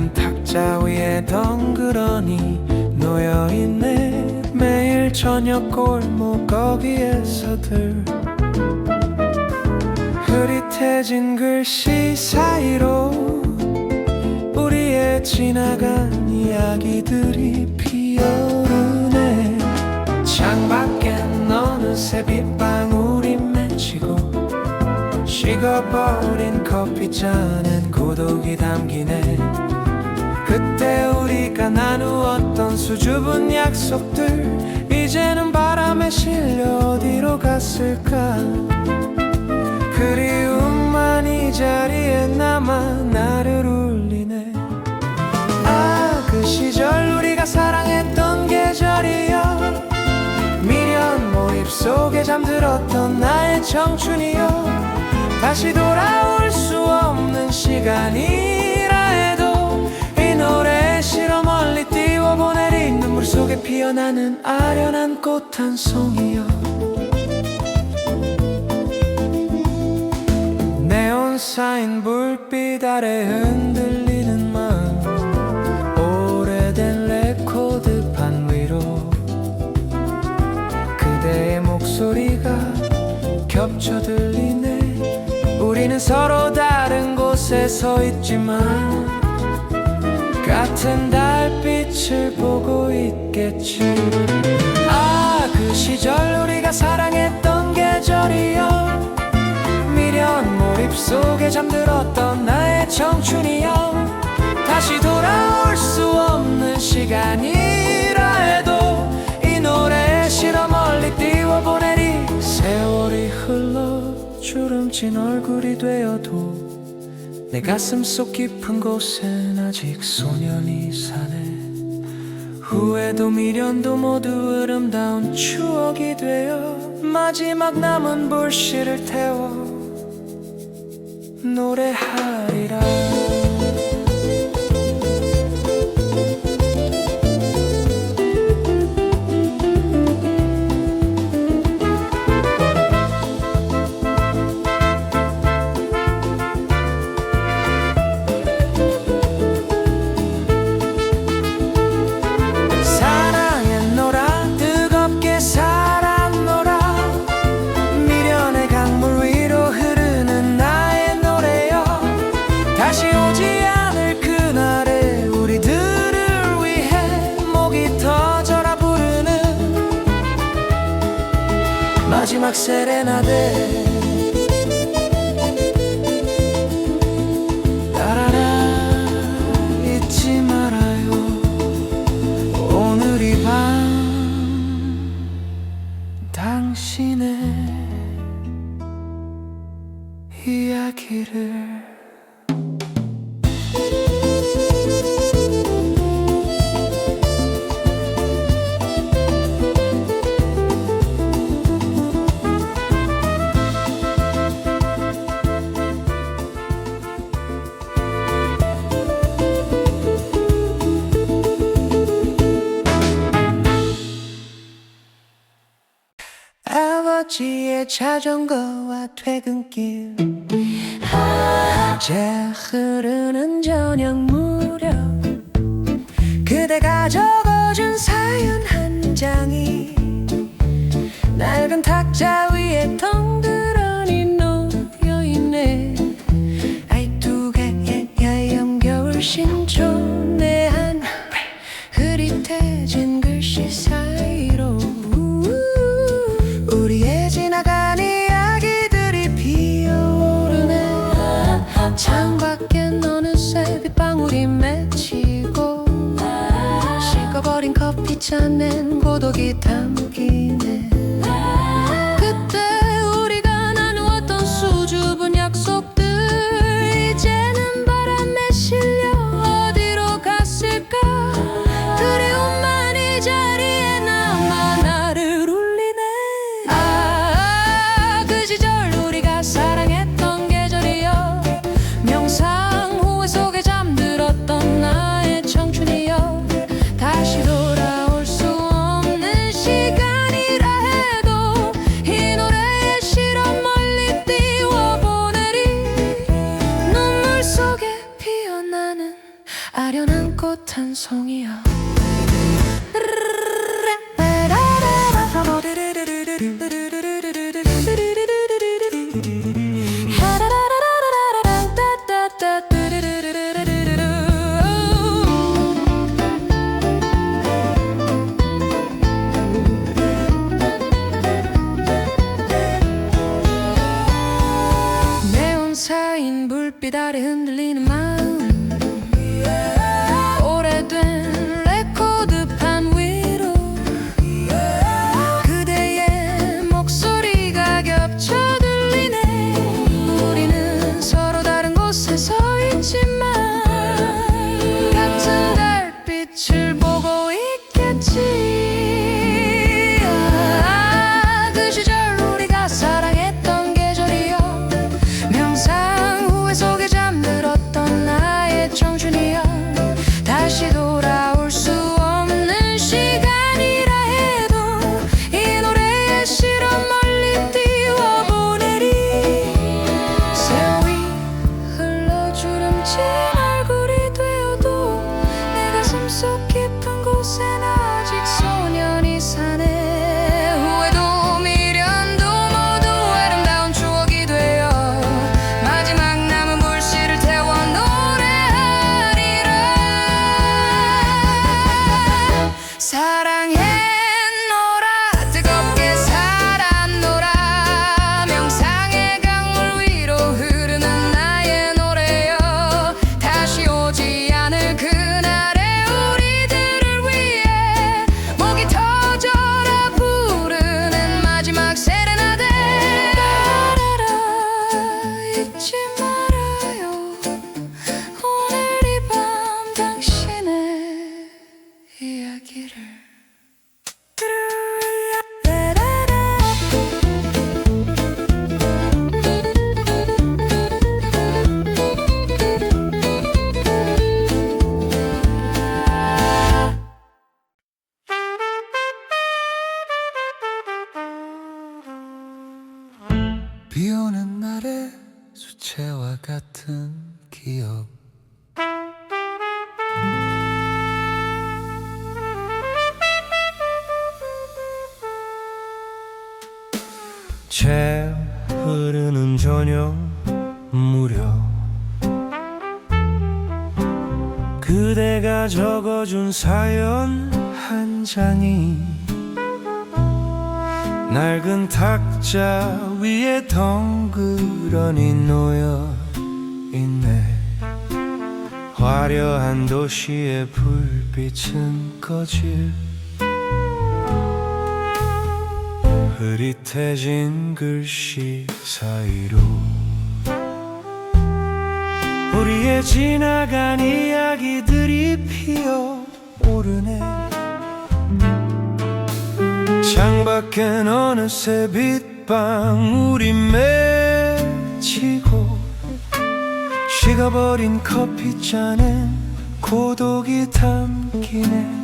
낡은 탁자 위에 덩그러니 놓여있네. 매일 저녁 골목 거기에서들 흐릿해진 글씨 사이로 우리의 지나간 이야기들이 피어오르네. 창밖엔 어느새 빗방울이 맺히고 식어버린 커피잔엔 고독이 담기네. 그때 우리가 나누었던 수줍은 약속들 이제는 바람에 실려 어디로 갔을까. 그리움만 이 자리에 남아 나를 울리네. 아, 그 시절 우리가 사랑했던 계절이여, 미련 몰입 속에 잠들었던 나의 청춘이여, 다시 돌아올 수 없는 시간이라 해도 이 노래에 실어 멀리 띄워보내리. 눈물 속에 피어나는 아련한 꽃 한 송이여. 네온 사인 불빛 아래 흔들리는 마음, 오래된 레코드판 위로 그대의 목소리가 겹쳐 들리네. 우리는 서로 다른 곳에 서 있지만 같은 달빛을 보고 있겠지. 아, 그 시절 우리가 사랑했던 계절이여, 미련 몰입 속에 잠들었던 나의 청춘이여, 다시 돌아올 수 없는 시간이라 해도 이 노래에 실어 멀리 띄워보내리. 세월이 흘러 주름진 얼굴이 되어도 내 가슴 속 깊은 곳엔 아직 소년이 사네. 후회도 미련도 모두 아름다운 추억이 되어 마지막 남은 불씨를 태워 노래하리라. 다시 오지 않을 그날에 우리들을 위해 목이 터져라 부르는 마지막 세레나데. 따라라, 잊지 말아요. 오늘 이 밤 당신의 이야기를. 아버지의 자전거와 퇴근길, 이제 흐르는 저녁 무렵 그대가 적어준 사연 한 장이 낡은 탁자 위에 덩그러니 놓여있네. 아이 두 개의 여염겨울 신촌의 한 흐릿해진 글씨 사이로 우리의 지나간 이야기들이 피어오르네. 창밖엔 어느새 빗방울이 맺히고 식어버린 커피잔엔 고독이 담기네. 그때 우리가 나누었던 수줍은 약속들 이제는 바람에 실려 어디로 갔을까. 그리움만 이 자리에 남아 나를 울리네. 아, 그 시절 우리가 사랑했던 계절이여, 명상 후회 속에 잠들었던 나의 청춘이여, 다시 돌아올 수 없는 시간이라 아련한 꽃 한 송이여. 네온사인 불빛 아래 흔들리는 마음, 오래된 레코드판 위로 그대의 목소리가 겹쳐 들리네. 우리는 서로 다른 곳에 서 있지만 같은 달빛을 보고 있겠지. 그 시절 우리가 사랑했던 계절이여, 명상 후회 속에 잠들었던 나의 청춘이여. 다시 돌아올 수 없는 시간이라 해도 이 노래에 실어 멀리 띄워보내리. 세월이 흘러 주름진 얼굴이 되어도 내 가슴 속 깊은 곳엔 아직 소년이 사네. 후회도 미련도 모두 아름다운 추억이 되어 마지막 남은 불씨를 태워 노래하리라. 사랑했노라, 뜨겁게 살았노라. 명상의 강물 위로 흐르는 나의 노래여. 다시 오지 않을 그날의 우리들을 위해 목이 터져라 부르는 마지막 세레나데. 따라라, 잊지 말아요 오늘 이 밤 당신의 이야기를. 비 오는 날의 수채화 같은 기억, 채 흐르는 저녁 무렵 그대가 적어준 사연 한 장이 낡은 탁자 위에 덩그러니 놓여 있네. 화려한 도시의 불빛은 꺼질 흐릿해진 글씨 사이로 우리의 지나간 이야기들이 피어오르네. 창밖엔 어느새 빛방울이 맺히고 식어버린 커피잔엔 고독이 담기네.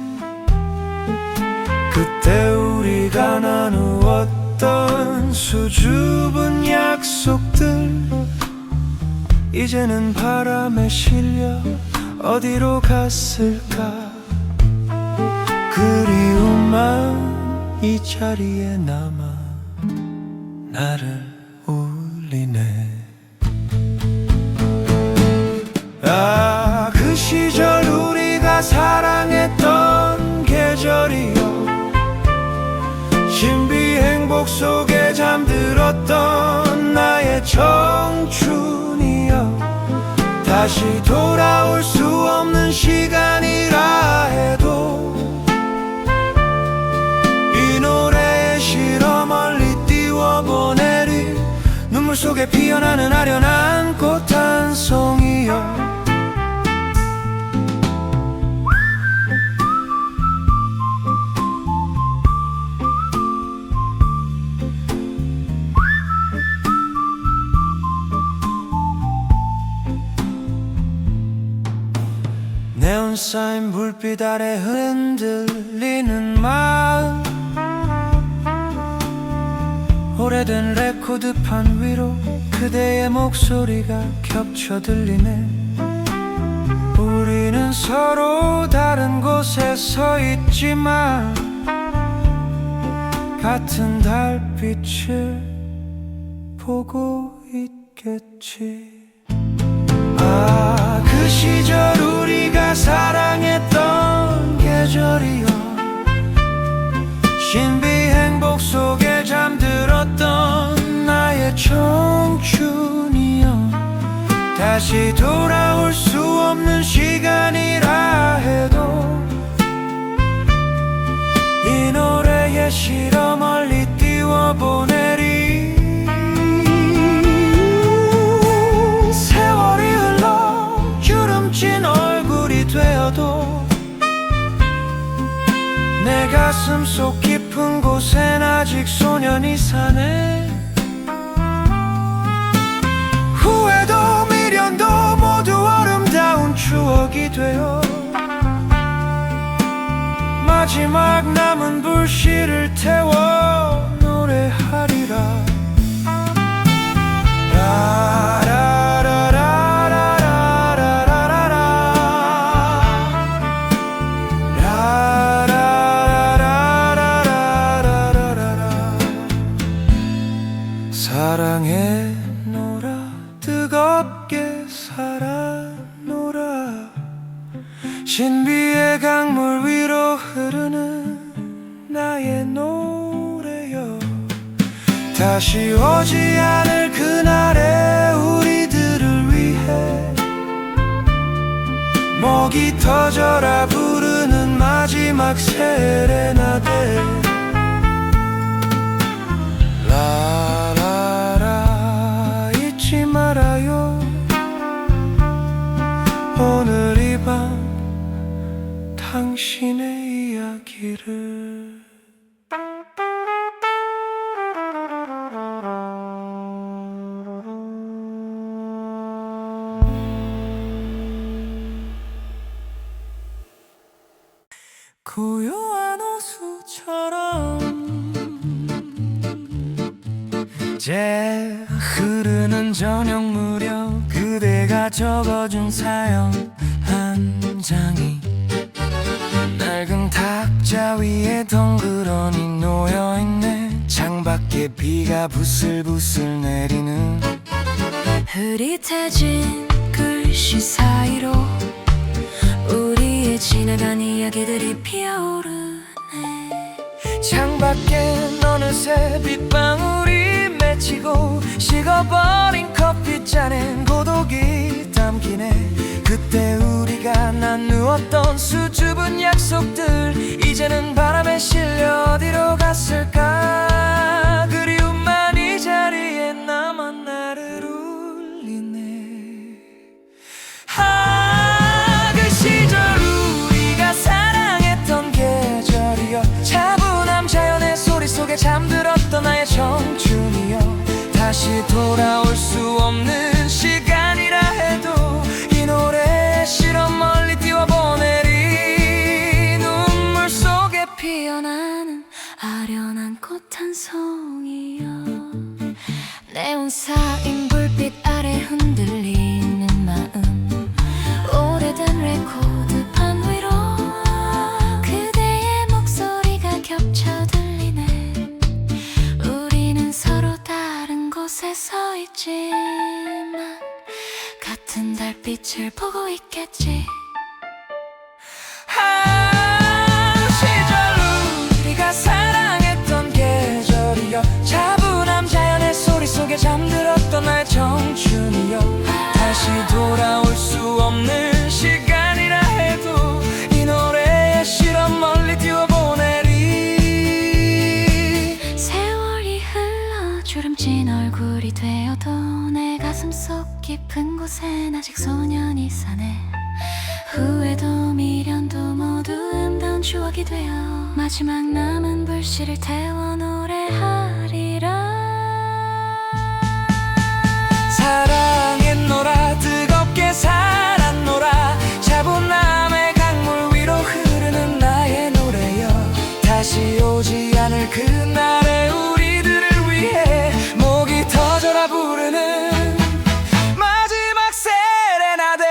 그때 우리가 나누었던 수줍은 약속들 이제는 바람에 실려 어디로 갔을까. 그리움만 이 자리에 남아 나를 울리네. 아, 그 시절 우리가 사랑했던 계절이여, 신비 행복 속에 잠들었던 나의 청춘이여. 다시 돌아올 수 없는 시간이라 해도 이 노래에 실어 멀리 띄워보내리. 눈물 속에 피어나는 아련한 꽃 한 송이여. 네온사인 불빛 아래 흔들리는 마음, 오래된 레코드판 위로 그대의 목소리가 겹쳐 들리네. 우리는 서로 다른 곳에 서 있지만 같은 달빛을 보고 있겠지. 아, 그 시절 우리가 사랑했던 계절이여, 신비 행복 속에 잠들었던 나의 청춘이여, 다시 돌아올 수 없는 시간이라 해도 이 노래에 실어 멀리 띄워보내리. 세월이 흘러 주름진 얼굴이 되어도 내 가슴 속 깊은 곳엔 아직 소년이 사네. 후회도 미련도 모두 아름다운 추억이 되어 마지막 남은 불씨를 태워 노래하리라. 사랑해노라, 뜨겁게 살아노라. 신비의 강물 위로 흐르는 나의 노래여, 다시 오지 않을 그날의 우리들을 위해 목이 터져라 부르는 마지막 세레나데. 라라라, 잊지 말아요 오늘 이 밤 당신의 이야기를. 고요한 호수처럼 제 흐르는 저녁 무렵 그대가 적어준 사연 한 장이 낡은 탁자 위에 덩그러니 놓여있네. 창밖에 비가 부슬부슬 내리는 흐릿해진 글씨 사이로 우리의 지나간 이야기들이 피어오르네. 창밖엔 어느새 빗방울이 맺히고 식어버린 커피잔엔 고독이 담기네. 그때 우리가 나누었던 수줍은 약속들 이제는 바람에 실려 어디로 갔을까. 그리움만 이 자리에 남아 나를 울리네. 아, 그 시절 우리가 사랑했던 계절이여, 차분함 자연의 소리 속에 잠들었던 나의 청춘이여, 다시 돌아올 수 없는 시간이라 해도 이 노래에 실어 멀리 띄워보내리. 눈물 속에 피어나는 아련한 꽃 한 송이여, 네온 쌓인 불빛 아래 흔들리는 마음. 오래된 레코드판 위로 그대의 목소리가 겹쳐 들리네. 우리는 서로 다른 곳에 서 있지만 같은 달빛을 보고 있겠지. 시절 우리가 사랑했던 계절이여, 차분함 자연의 소리 속에 잠들었던 나의 청춘이여, 다시 돌아올 수 없는 시간이라 해도 이 노래에 실어 멀리 띄워보내리. 세월이 흘러 주름진 얼굴이 되어도 내 가슴 속 깊은 곳엔 아직 소년이 사네. 후회도 미련도 모두 아름다운 추억이 되어 마지막 남은 불씨를 태워 노래하리라. 사랑했노라, 뜨겁게 살았노라. 차분함의 강물 위로 흐르는 나의 노래여, 다시 오지 않을 그날의 우리들을 위해 목이 터져라 부르는 마지막 세레나데.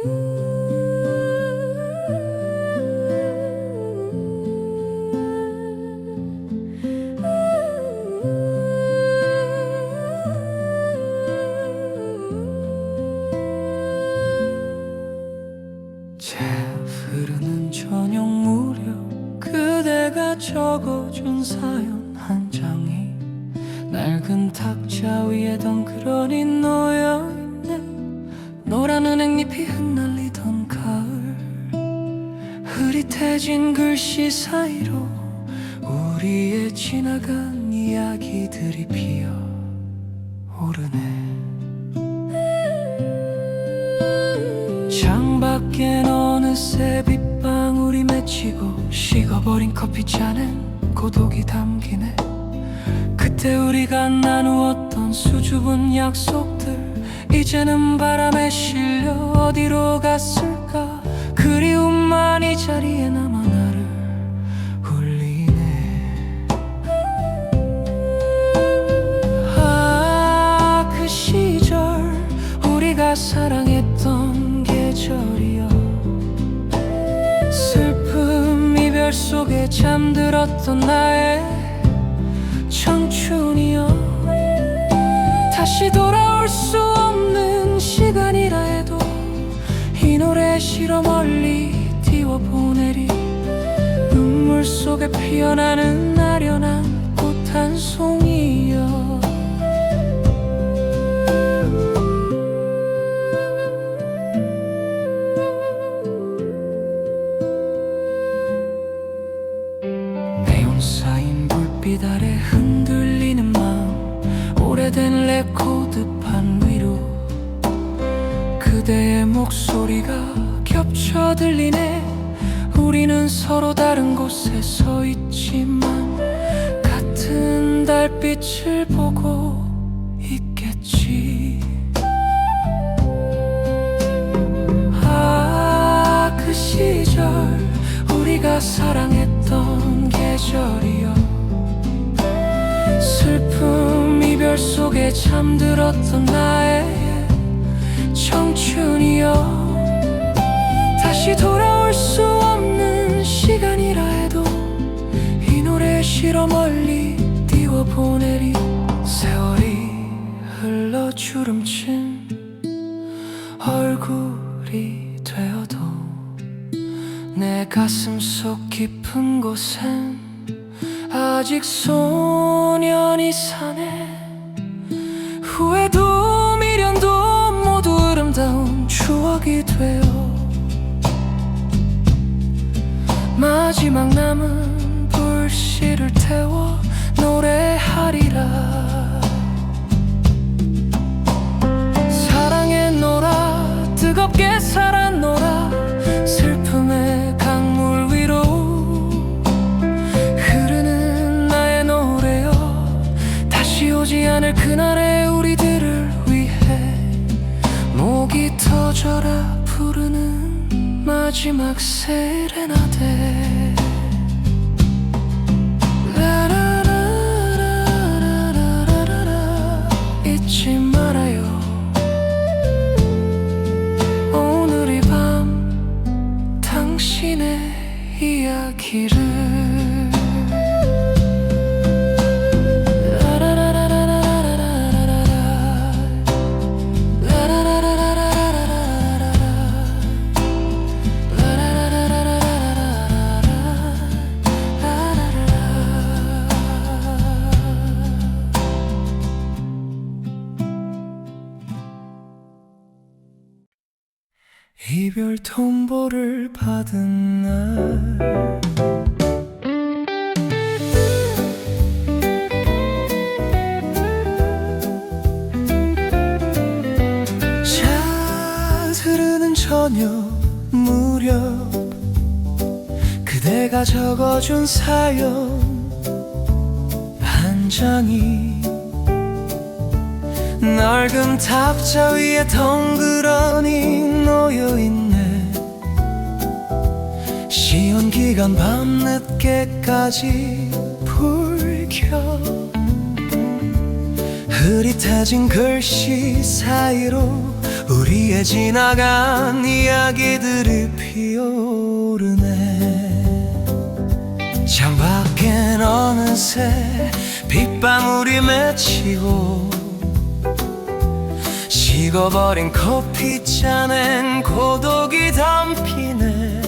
새 흐르는 저녁 무렵 그대가 적어준 사연 한 장이 낡은 탁자 위에 덩그러니 놓여있네. 노란 은행잎이 흩날리던 가을, 흐릿해진 글씨 사이로 우리의 지나간 이야기들이 피어오르네. 창밖엔 어느새 빗방울이 맺히고 식어버린 커피잔엔 고독이 담기네. 그때 우리가 나누었던 수줍은 약속들 이제는 바람에 실려 어디로 갔을까. 그리움만 이 자리에 남아 나를 울리네. 아, 그 시절 우리가 사랑했던 계절이여. 슬픔 이별 속에 잠들었던 나의 청춘이여. 다시 돌아올 수 없는 시간이라 해도 이 노래 실어 멀리 띄워보내리. 눈물 속에 피어나는 아련한 꽃 한 송이여. 네온 쌓인 불빛 아래 흔들리는 마음, 오래된 레코드판 위로 그대의 목소리가 겹쳐 들리네. 우리는 서로 다른 곳에 서 있지만 같은 달빛을 보고 있겠지. 아, 그 시절 우리가 사랑했던 계절이여. 슬픔 이별 속에 잠들었던 나의 청춘이여. 다시 돌아올 수 없는 시간이라 해도 이 노래 실어 멀리 띄워보내리. 세월이 흘러 주름진 얼굴이 되어도 내 가슴 속 깊은 곳엔 아직 소년이 사네. 후회도 미련도 모두 아름다운 추억이 되어 마지막 남은 불씨를 태워 노래하리라. 사랑했노라, 뜨겁게 살았노라. 슬픔의 강물 위로 흐르는 나의 노래여. 다시 오지 않을 그날의 우리들을 위해 목이 터져라 부르는 마지막 세레나데. 라라라라라라라라. 잊지 말아요 오늘 이 밤 당신의 이야기를. 이별 통보를 받은 날 차 흐르는 저녁 무렵 그대가 적어준 사연 한 장이 낡은 탁자 위에 덩그러니 놓여있네. 시험기간 밤늦게까지 불 켜 흐릿해진 글씨 사이로 우리의 지나간 이야기들이 피어오르네. 창밖엔 어느새 빗방울이 맺히고 식어버린 커피잔엔 고독이 담히네.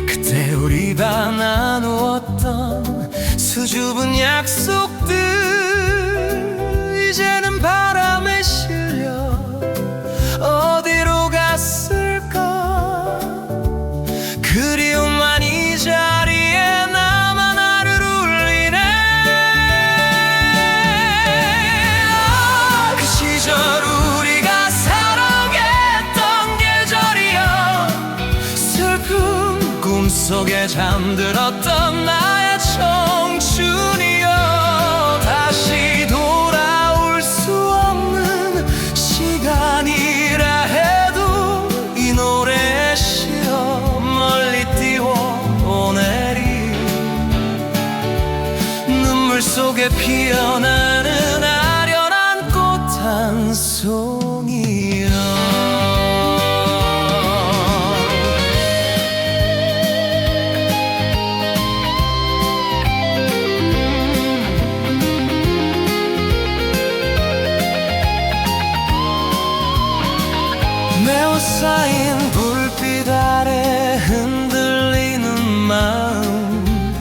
그때 우리가 나누었던 수줍은 약속들 이제는 바람에 실려 어디로 갔을까. 그리움만 이 자리에 남아 나를 울리네. 그 시절 우리가 사랑했던 계절이여, 슬픈 꿈속에 잠들었던 나의 청춘이여, 다시 돌아올 수 없는 시간이라 해도 이 노래에 실어 멀리 띄워보내리. 눈물 속에 피어나는 아련한 꽃 한 송이여. 쌓인 불빛 아래 흔들리는 마음,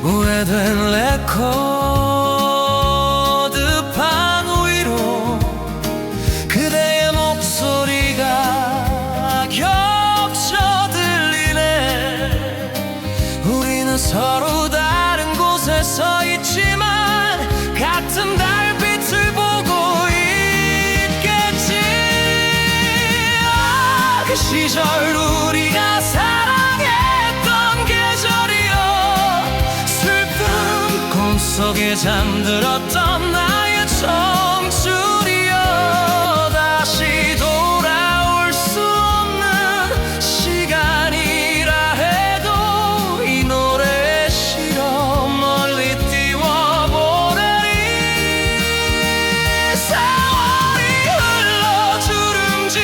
오래된 레코드판 위로 그대의 목소리가 겹쳐 들리네. 우리는 서로 다른 곳에 서 있지만 같은 달빛을 보고 그 시절 우리가 사랑했던 계절이여, 슬픈 꿈속에 잠들었던 나의 청춘이여, 다시 돌아올 수 없는 시간이라 해도 이 노래에 실어 멀리 띄워보내리. 세월이 흘러 주름진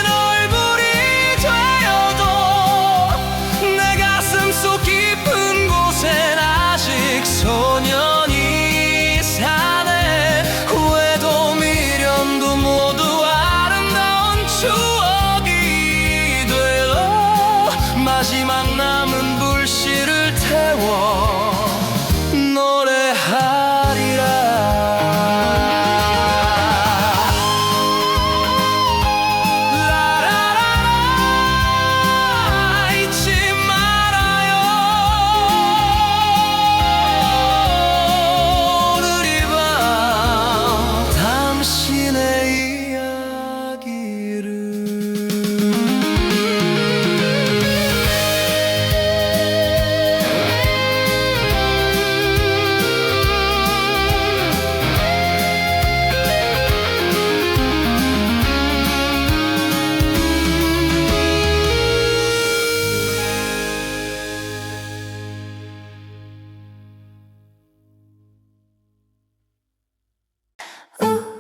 얼굴이 깊은 곳엔 아직 소년이 사네. 후회도 미련도 모두 아름다운 추억이 되어 마지막 남은 불씨를 태워 노래하리라.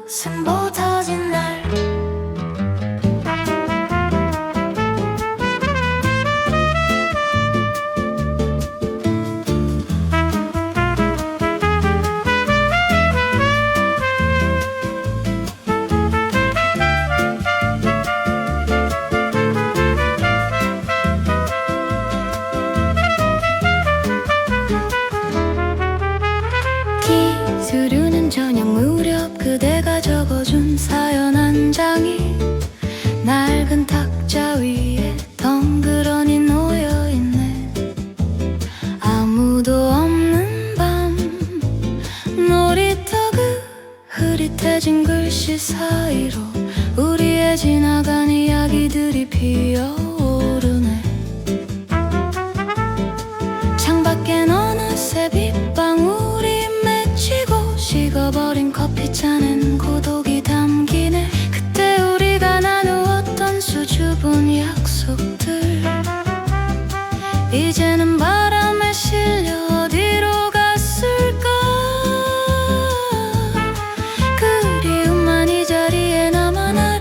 웃음보 터진 날, 기스르는 저녁 무렵 그대가 적어준 사연 한 장이 낡은 탁자 위에 덩그러니 놓여있네. 아무도 없는 밤, 놀이터 그 흐릿해진 글씨 사이로 우리의 지나간 이야기들이 피어오르네. 창밖엔 어느새 빗방울이 맺히고 식어버린 커피잔엔 고독이 담기네. 그때 우리가 나누었던 수줍은 약속들 이제는 바람에 실려 어디로 갔을까. 그리움만 이 자리에 남아 날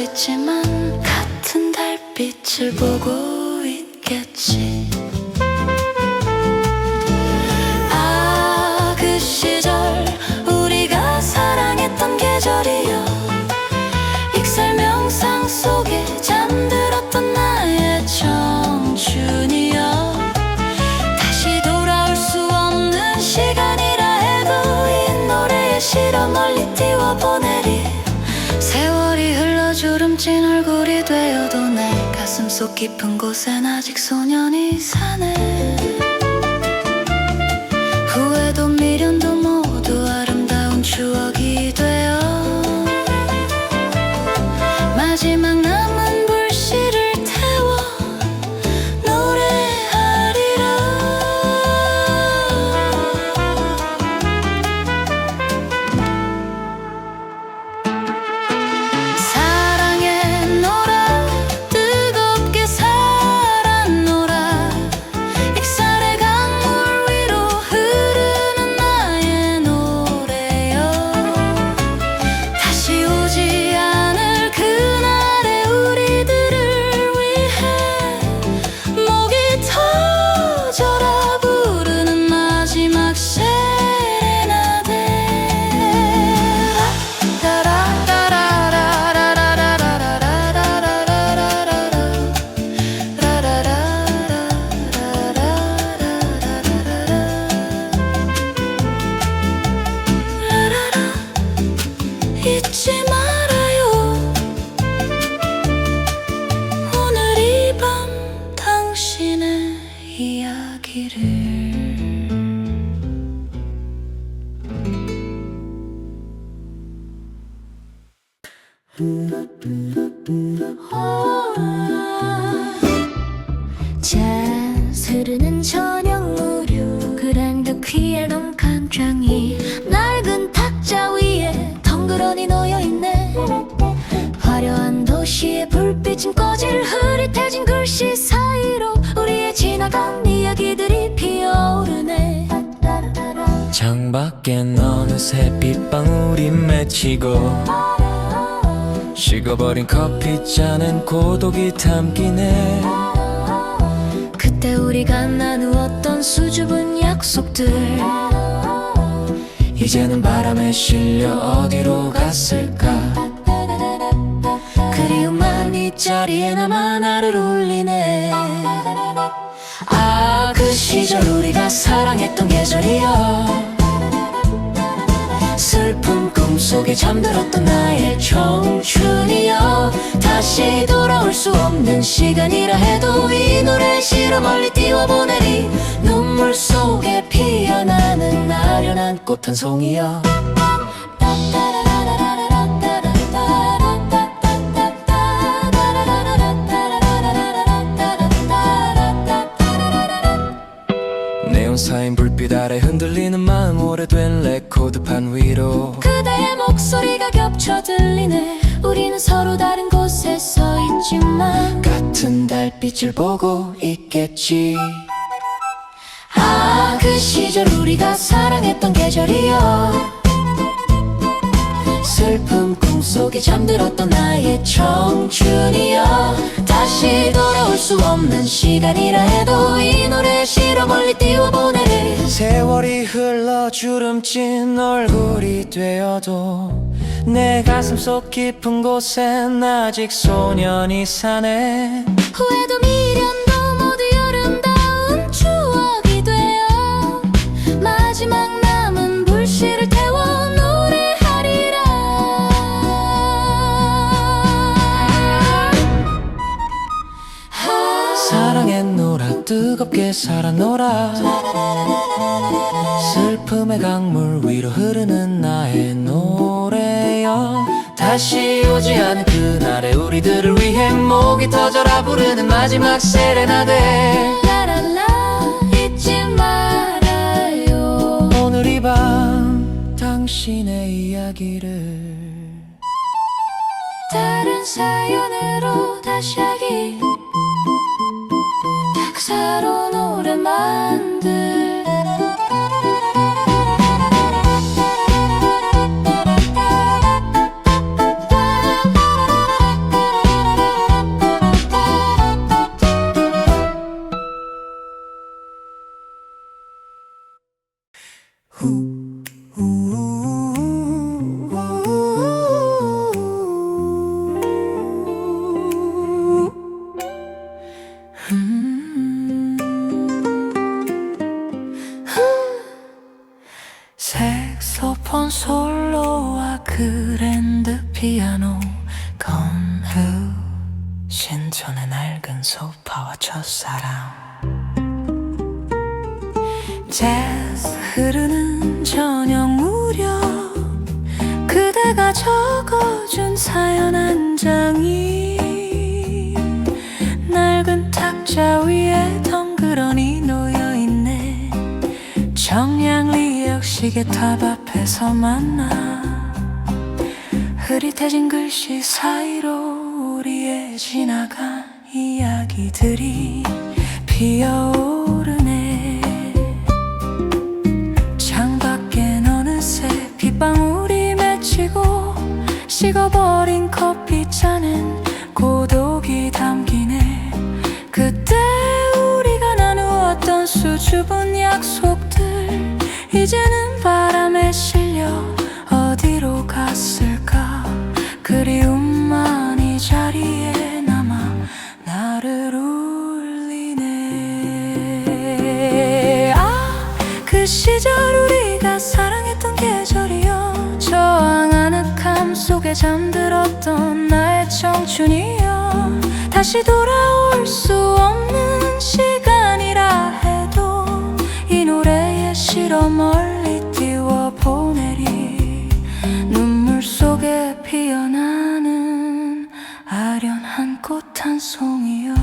있지만 같은 달빛을 보고 있겠지. 아, 그 시절 우리가 사랑했던 계절이여, 익살 명상 속에 잠들었던 나의 청춘이여. 다시 돌아올 수 없는 시간이라 해도 이 노래에 실어 멀리 띄워보내리. 세월이 흘러 주름진 얼굴이 되어도 내 가슴속 깊은 곳엔 아직 소년이 사네. 후회도 미련도 모두 아름다운 추억이 되어 마지막 남은 불씨를 태워 노래하리라. 사랑했노라, 뜨겁게 살았노라. 익살의 강물 위로 흐르는 나의 노래여. 다시 오지 않을 그날의 우리들을 위해 목이 터져라 부르는 마지막 세레나데. 잊지 말아요, 오늘 이 밤 당신의 이야기를. jazz 흐르는 저녁 무렵 그랜드 퀴앨럼 광장이 낡은 탁자 위에 덩그러니 놓여있네. 화려한 도시의 불빛은 꺼질 흐릿해진 글씨 사이로 우리의 지나간 이야기들이 피어오르네. 창밖엔 어느새 빗방울이 맺히고 식어버린 커피잔엔 고독이 담기네. 그때 우리가 나누었던 수줍은 약속들 이제는 바람에 실려 어디로 갔을까. 그리움만 이 자리에 남아 나를 울리네. 아, 그 시절 우리가 사랑했던 계절이여. 슬픈 꿈속에 잠들었던 나의 청춘이여. 다시 돌아올 수 없는 시간이라 해도 이 노래 실어 멀리 띄워보내리. 눈물 속에 피어나는 아련한 꽃 한 송이여. 네온사인 불빛 아래 흔들리는 마음, 오래된 레코드판 위로 그대의 목소리가 겹쳐 들리네. 우리는 서로 다른 곳에 서 있지만 같은 달빛을 보고 있겠지. 아, 그 시절 우리가 사랑했던 계절이여. 슬픈 꿈속에 잠들었던 나의 청춘이여. 다시 돌아올 수 없는 시간이라 해도 이 노래 실어 멀리 띄워보내리. 세월이 흘러 주름진 얼굴이 되어도 내 가슴속 깊은 곳엔 아직 소년이 사네. 후회도 미련도 모두 아름다운 추억이 되어 마지막 남은 불씨를 태워 노래하리라. 사랑했노라, 뜨겁게 살았노라. 슬픔의 강물 위로 흐르는 나의 노래여. 다시 오지 않은 그날의 우리들을 위해 목이 터져라 부르는 마지막 세레나데. 라라라, 잊지 말아요, 오늘 이 밤 당신의 이야기를. 다른 사연으로 다시 하기. 닭사로 노래 만들. 전에 낡은 소파와 첫사랑. 재즈 흐르는 저녁 무렵 그대가 적어준 사연 한 장이 낡은 탁자 위에 덩그러니 놓여있네. 정량리역 시계탑 앞에서 만나 흐릿해진 글씨 사이로 우리의 지나간 이야기들이 피어오르네. 창밖엔 어느새 빗방울이 맺히고 식어버린 커피잔엔 고독이 담기네. 그때 우리가 나누었던 수줍은 약속들 이제는 바람에 실려 어디로 갔을까. 그리움만 이 자리에 남아 나를 울리네. 그 시절 우리가 사랑했던 계절이여. 저항 아늑함 속에 잠들었던 나의 청춘이여. 다시 돌아올 수 없는 시간이라 해도 이 노래에 실어 멀리 띄워보내리. 눈물 속에 피어나는 아련한 꽃 한 송이여.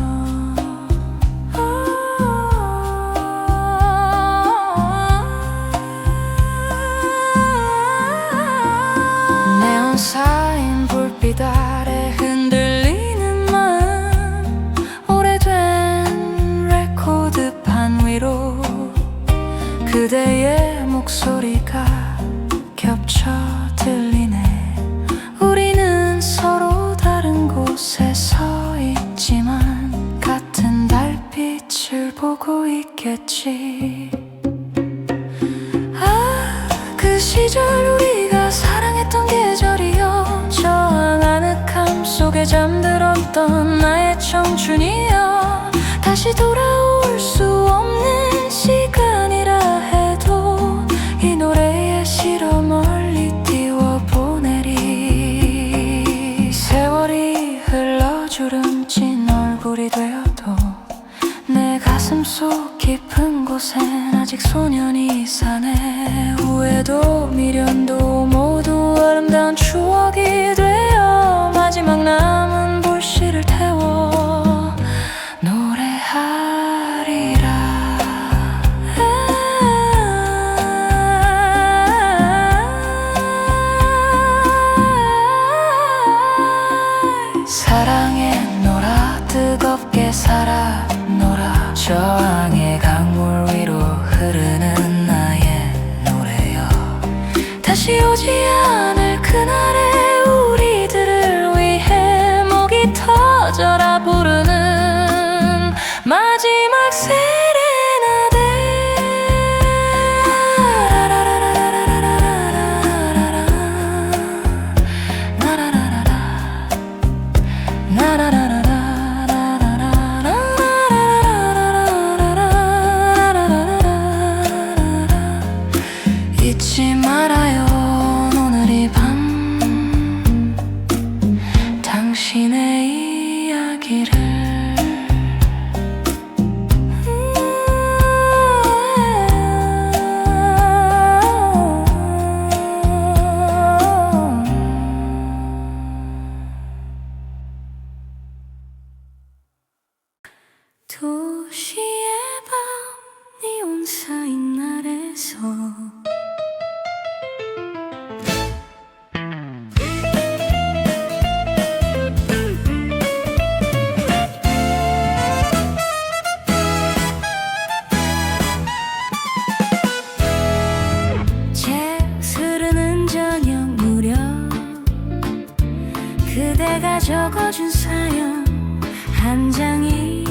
네온 쌓인 불빛 아래 흔들리는 마음. 오래된 레코드판 위로 그대의 목소리가 겹쳐 들리네. 우리는 서로 다른 곳에 서 있지만 같은 달빛을 보고 있겠지. 그 시절 우리가 사랑했던 계절이여. 저항 아늑함 속에 잠들었던 나의 청춘이여. 다시 돌아올 수 없는 시간이라 해도 이 노래에 실어 멀리 띄워보내리. 세월이 흘러 주름진 얼굴이 되어도 내 가슴 속 깊은 곳엔 아직 소년이 사네. 후회도 미련도 모두 아름다운 추억이 되어 마지막 남은 불씨를 태워 노래하리라. 사랑해 놀아 뜨겁게 살아놀아. 저항의 강물 위로 흐르는 나의 노래여. 다시 오지 않을 그날의 우리들을 위해 목이 터져라 부르는 마지막 세레나데. 잊지 말아요 오늘 이 밤 당신의 이야기를. 도시의 밤 니온 사인 아래서 흐르는 저녁 무렵 그대가 적어준 사연 한 장이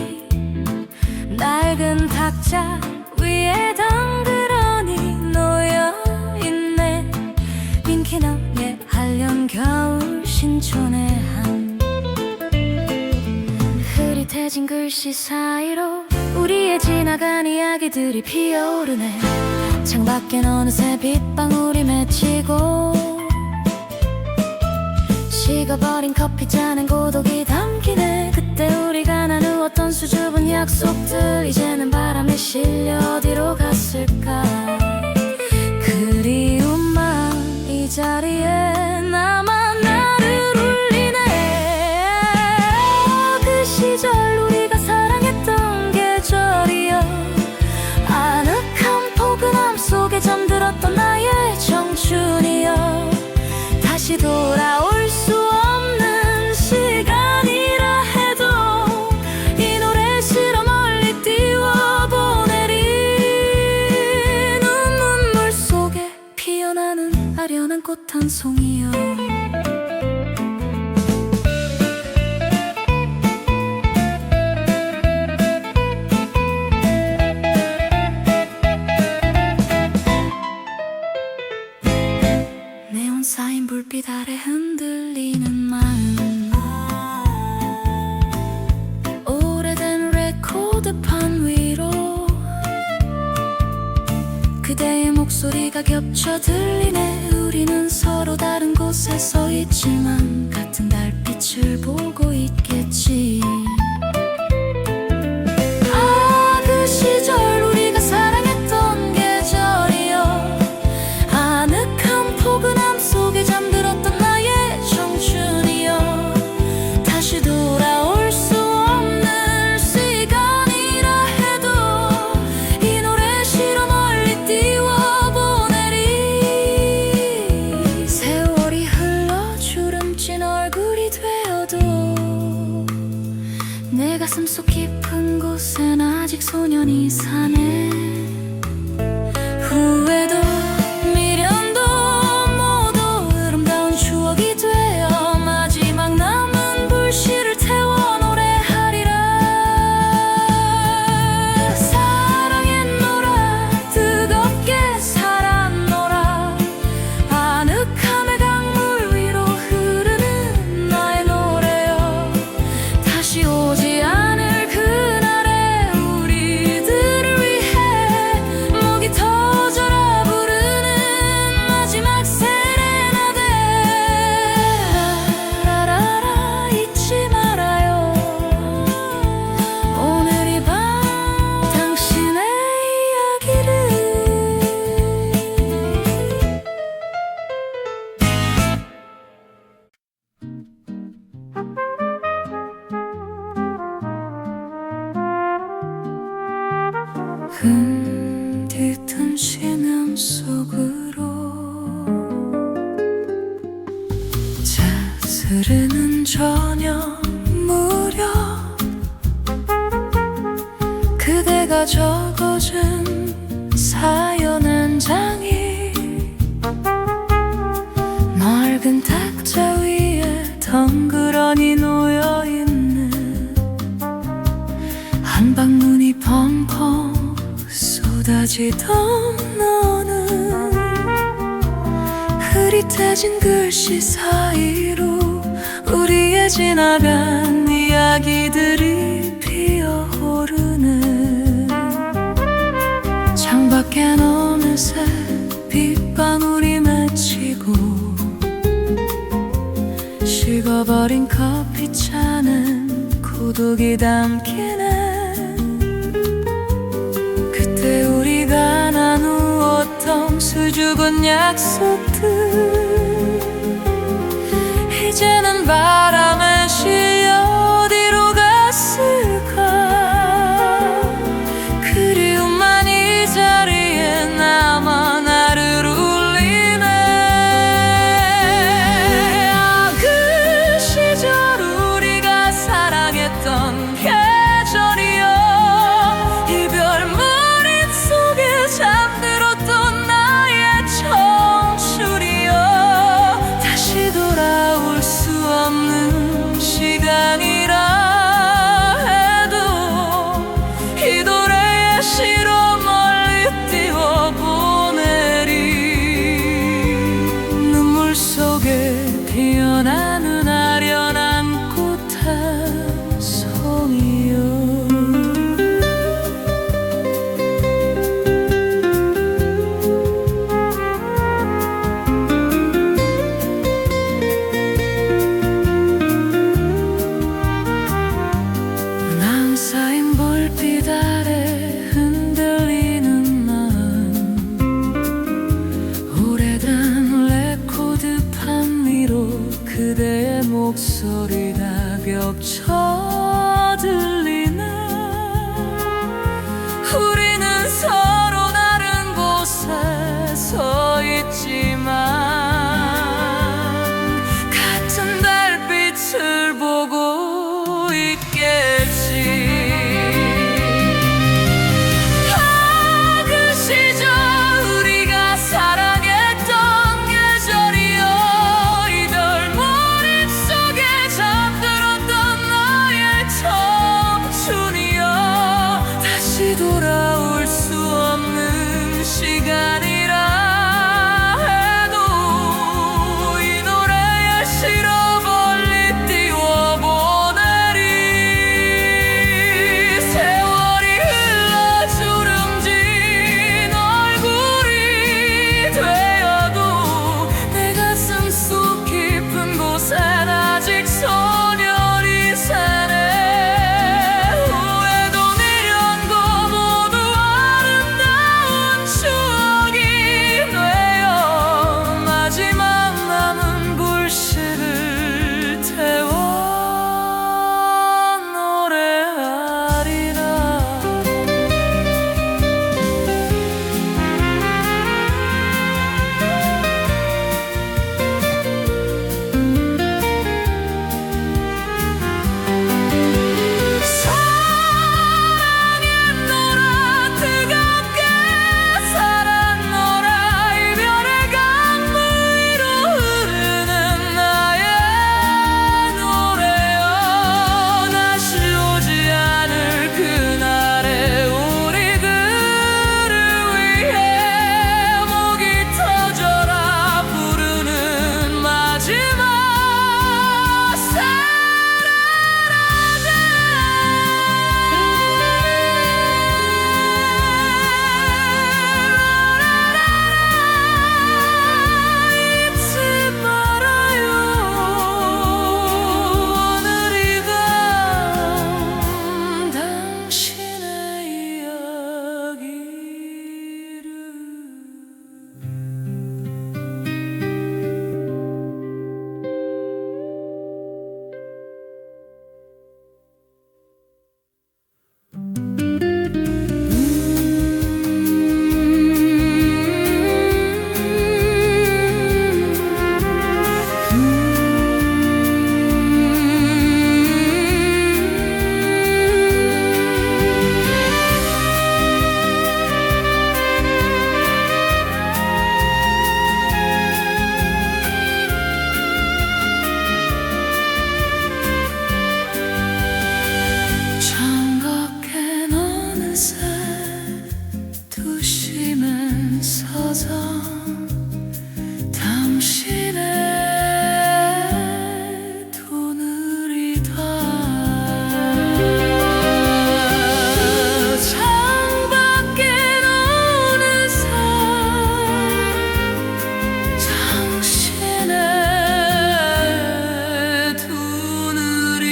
낡은 탁자 위에 덩그러니 놓여있네. 민키너의 한련 겨울 신촌의 한 흐릿해진 글씨 사이로 우리의 지나간 이야기들이 피어오르네. 창밖엔 어느새 빗방울이 맺히고 식어버린 커피잔엔 고독이 담기네. 그때 우리 실려 어디로 갔을까. 그리움만 이 자리에 남아 나를 울리네. 그 시절 우리가 사랑했던 계절이여, 아늑한 포근함 속에 잠들었던 나의 청춘이여, 다시 돌아올 수 없는 시간이라 해도 이 노래 실어 멀리 띄워보내리. 눈물 속에 피어나는 아련한 꽃 한 송이여. 네온 쌓인 불빛 아래 흔들리는 마음, 오래된 레코드판 위로 그대의 목소리가 겹쳐 들리네. 우리는 서로 다른 곳에 서 있지만 같은 달빛을 보고 있겠지. 아, 그 시절 우리가 사랑했던 계절이여, 아늑한 포근함 속에 잠들었던 나의 청춘이여, 다시 돌아올 수 없는 시간이라 해도 이 노래 실어 멀리 띄워보내리. 세월이 흘러 주름진 얼굴이 되어도 내 가슴 속 깊은 곳엔 아직 소년이 사네. 후회도 미련도 모두 아름다운 추억이 되어 마지막 남은 불씨를 태워 노래하리라. 사랑했노라, 뜨겁게 살았노라, 아늑함의 강물 위로 흐르는 나의 노래여, 다시 오지 않을 그날에 우리들을 위해 목이 터져라 부르는 마지막 세레나데. 라라라 잊지 말아요, 오늘 이 밤 당신의 이야기를. 뒤뜬 심연 속으로 차스르는 저녁 무렵 그대가 적어준 사연 한 장이 낡은 탁자 위에 덩그러니 놓여있는 한방눈이 펑펑 쏟아지던 너는 흐릿해진 글씨 사이로 우리의 지나간 이야기들이 피어오르네. 창밖엔 어느새 빗방울이 맺히고 식어버린 커피잔은 고독이 담기네. 그때 우리가 나누었던 수줍은 약속들 이제는 바람에 실려 어디로 갔을까. 그리움만 이 자리에 남아 나를 울리네. 아, 그 시절 우리가 사랑했던 계절이여, 이별무림 속에 잠들었던 나의 청춘이여, 다시 돌아올 수 없는 시간이 겹쳐 들리네. 우리는 서로 다른 곳에 서 있지만 같은 달빛을 보고 있겠지. 돌아올 수 없는 시간이라 해도 이 노래에 실어 멀리 띄워보내리. 세월이 흘러 주름진 얼굴이 되어도 내 가슴 속 깊은 곳엔 아직 소년이 새네. 당신의 두 눈이 다 창밖에 어느새 당신의 두 눈이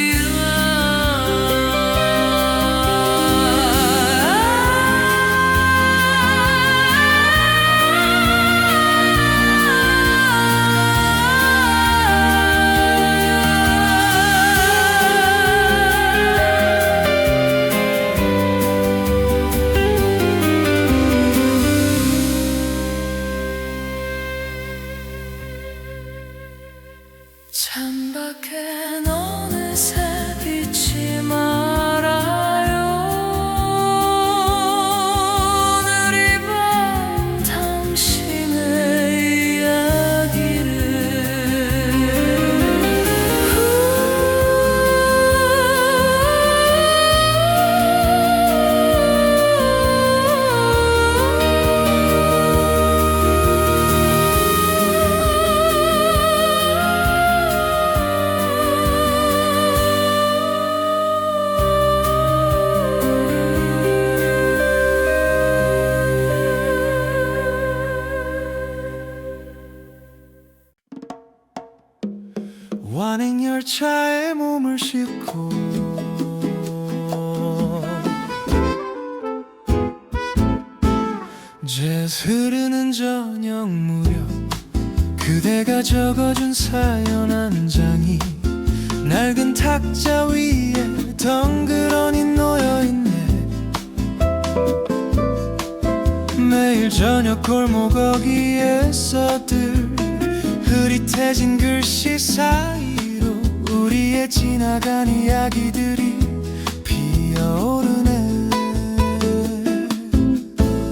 창밖엔 어느새 빛이 말아요. 오늘 이 밤 당신의 이야기를 완행열차에 몸을 싣고 제 흐르는 저녁 무렵 그대가 적어준 사연 한 장이 낡은 탁자 위에 덩그러니 놓여있네. 매일 저녁 골목 어귀에서들 흐릿해진 글씨 사이로 우리의 지나간 이야기들이 피어오르네.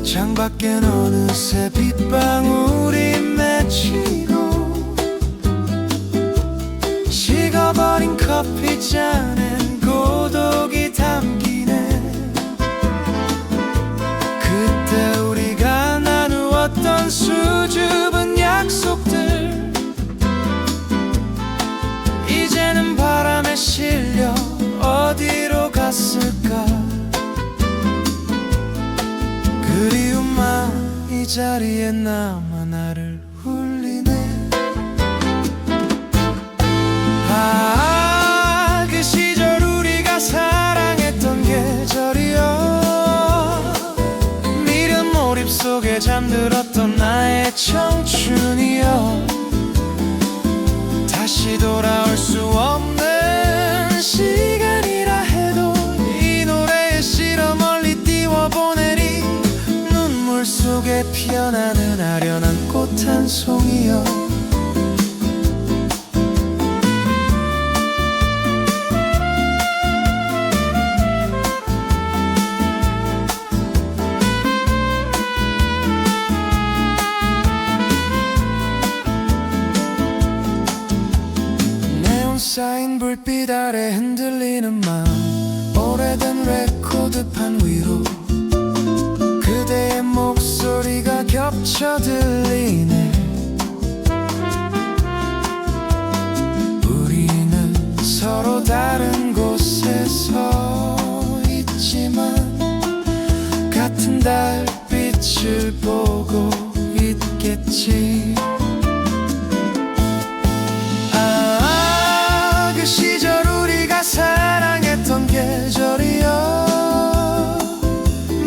창밖엔 어느새 빗방울이 맺히고 식어버린 커피잔엔 고독이 담기네. 그때 우리가 나누었던 수줍은 약속들 이제는 바람에 실려 어디로 갔을까. 그리움만 이 자리에 남아 나를 울리네. 아, 그 시절 우리가 사랑했던 계절이여. 미련 몰입 속에 잠들었던 나의 청춘이여. 다시 돌아올 수 없는 시간이라 해도 이 노래에 실어 멀리 띄워보내리. 눈물 속에 피어나는 아련한 꽃 한 송이여. 쌓인 불빛 아래 흔들리는 마음. 오래된 레코드판 위로 그대의 목소리가 겹쳐 들리네. 우리는 서로 다른 곳에 서 있지만 같은 달빛을 보고 있겠지. 그 시절 우리가 사랑했던 계절이여.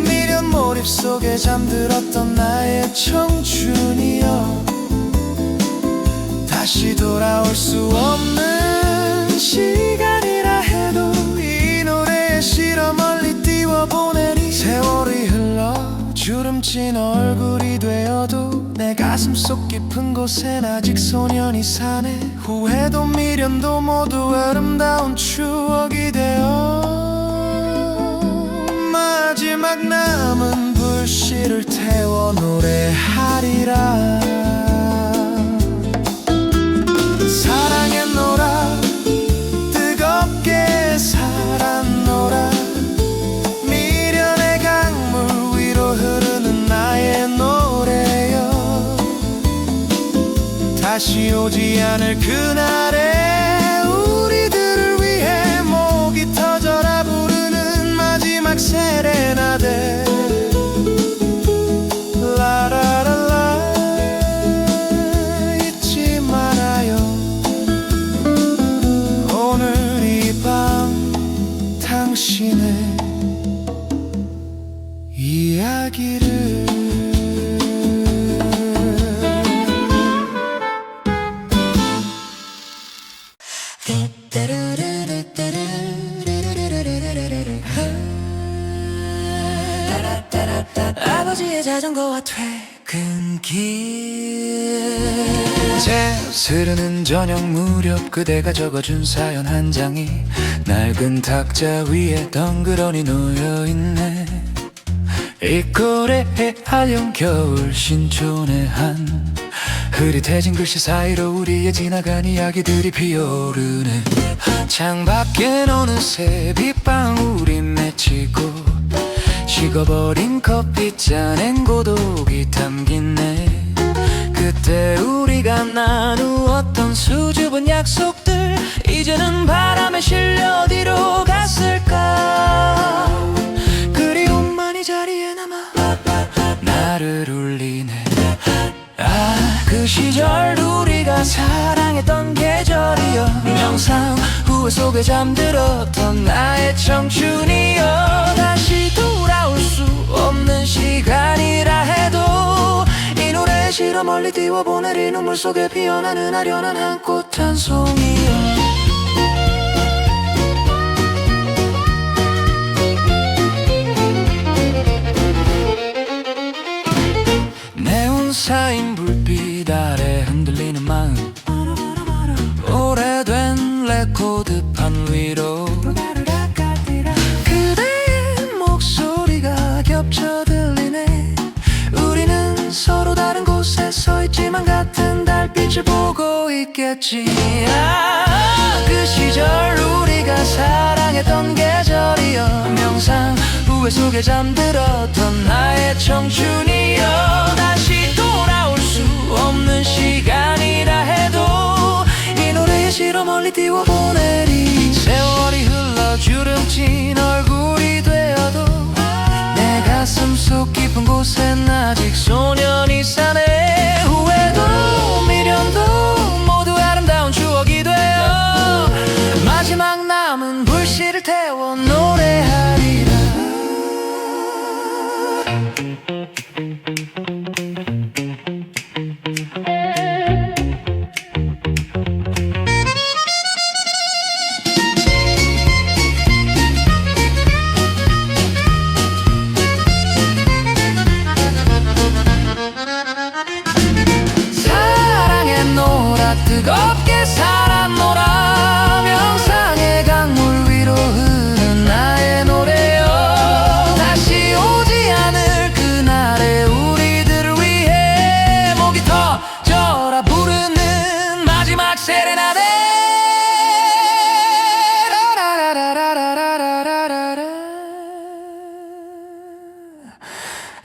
미련 몰입 속에 잠들었던 나의 청춘이여. 다시 돌아올 수 없는 시간이라 해도 이 노래에 실어 멀리 띄워보내리. 세월이 흘러 주름진 얼굴이 되어도 내 가슴 속 깊은 곳엔 아직 소년이 사네. 후회도 미련도 모두 아름다운 추억이 되어 마지막 남은 불씨를 태워 노래하리라. 사랑했노라, 뜨겁게 살았노라. 미련의 강물 위로 흐르는 나의 노래여. 다시 오지 않을 그날에 우리들을 위해 목이 터져라 부르는 마지막 세레나데. 라라라라 잊지 말아요. 오늘 이 밤 당신의 이야기를. 아버지의 자전거와 퇴근길. 새스르는 저녁 무렵 그대가 적어준 사연 한 장이 낡은 탁자 위에 덩그러니 놓여있네. 이 고래의 하얀 겨울 신촌의 한 흐릿해진 글씨 사이로 우리의 지나간 이야기들이 피어오르네. 창밖엔 어느새 빗방울이 맺히고 식어버린 커피잔엔 고독이 담기네. 그때 우리가 나누었던 수줍은 약속들 이제는 바람에 실려 어디로 갔을까. 그리움만 이 자리에 남아 나를 울리네. 아, 그 시절 우리가 사랑했던 계절이여. 명상 후회 속에 잠들었던 나의 청춘이여. 다시 돌아올 수 없는 시간이라 해도 이 노래에 실어 멀리 띄워보내리. 눈물 속에 피어나는 아련한 한 꽃 한 송이여. 마지막 같은 달빛을 보고 있겠지. 그 시절 우리가 사랑했던 계절이여, 명상 후회 속에 잠들었던 나의 청춘이여, 다시 돌아올 수 없는 시간이라 해도 이 노래에 실어 멀리 띄워보내리. 세월이 흘러 주름진 얼굴이 되어도 내 가슴 속 깊은 곳엔 아직 소년이 사네. 후회도 미련도 모두 아름다운 추억이 되어 마지막 남은 불씨를 태워 노래하리라. 뜨겁게 살았노라. 명상의 강물 위로 흐르는 나의 노래여, 다시 오지 않을 그날의 우리들을 위해 목이 터져라 부르는 마지막 세레나데.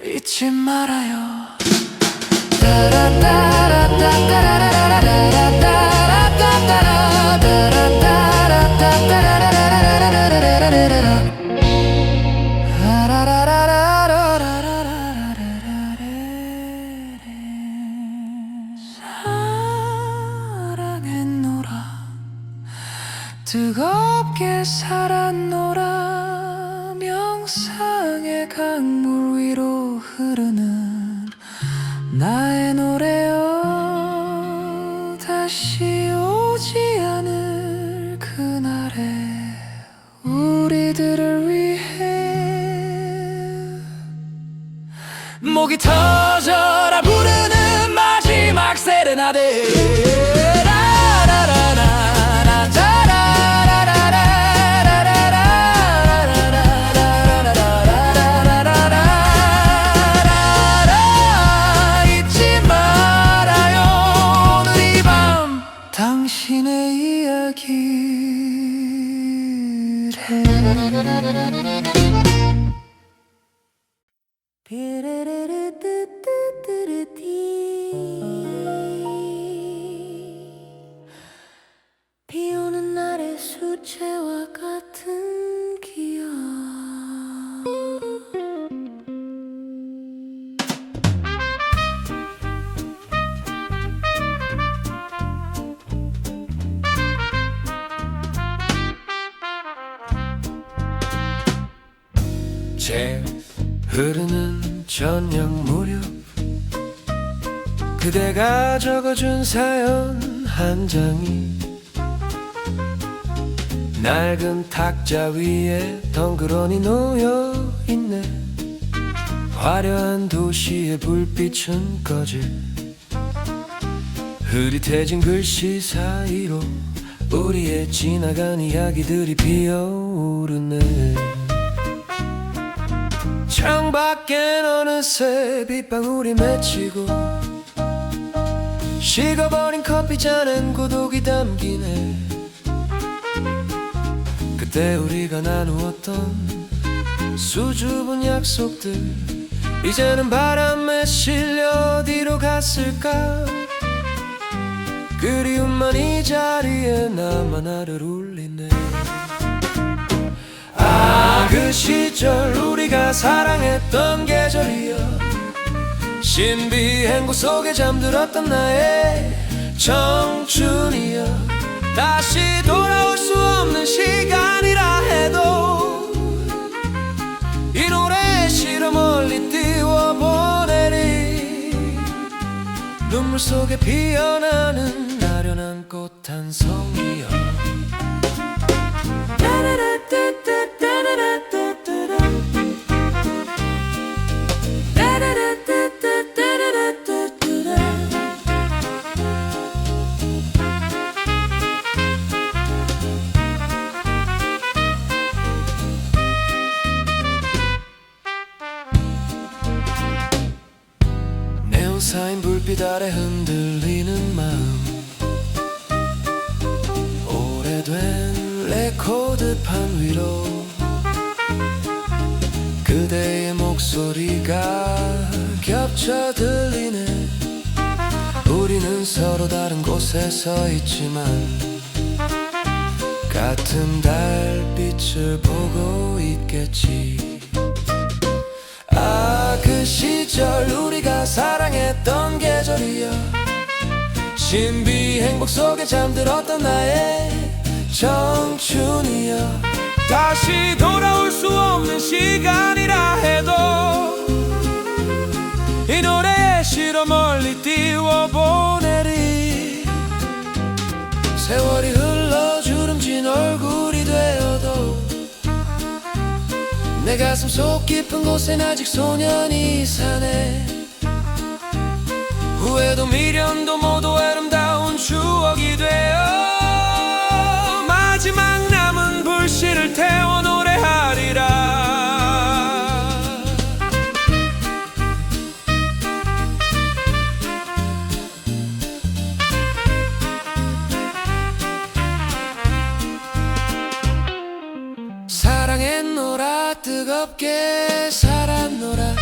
잊지 말아요. 사랑했노라. 뜨겁게 살았노라. 명상의 강물 위로 흐르는 나의 노래여, 다시 오지 않을 그날의 우리들을 위해 목이 터져라 부르는 마지막 세레나데. 당신의 이야기를 비 오는 날의 수채화 같은 기억. 제 흐르는 저녁 무렵 그대가 적어준 사연 한 장이 낡은 탁자 위에 덩그러니 놓여있네. 화려한 도시의 불빛은 꺼질 흐릿해진 글씨 사이로 우리의 지나간 이야기들이 피어오르네. 창밖엔 어느새 빗방울이 맺히고 식어버린 커피잔엔 고독이 담기네. 그때 우리가 나누었던 수줍은 약속들 이제는 바람에 실려 어디로 갔을까. 그리움만 이 자리에 남아 나를 울리네. 그 시절 우리가 사랑했던 계절이여, 신비한 곳 속에 잠들었던 나의 청춘이여, 다시 돌아올 수 없는 시간이라 해도 이 노래에 실어 멀리 띄워보내리. 눈물 속에 피어나는 아련한 꽃 한 송이여. 네온사인 불빛 불빛 아래 흔들리는 마음, 오래된 레코드판 위로 그대의 목소리가 겹쳐 들리네. 우리는 서로 다른 곳에 서 있지만 같은 달빛을 보고 있겠지. 아, 그 시절 우리가 사랑했던 계절이여, 신비 행복 속에 잠들었던 나의 청춘이여. 다시 돌아올 수 없는 시간이라 해도 이 노래에 실어 멀리 띄워보내리. 세월이 흘러 주름진 얼굴이 되어도 내 가슴 속 깊은 곳엔 아직 소년이 사네. 후회도 미련도 모두 아름다운 추억이 되어 마지막 남은 불씨를 태워 노래하리라. 사랑했노라, 뜨겁게 살았노라.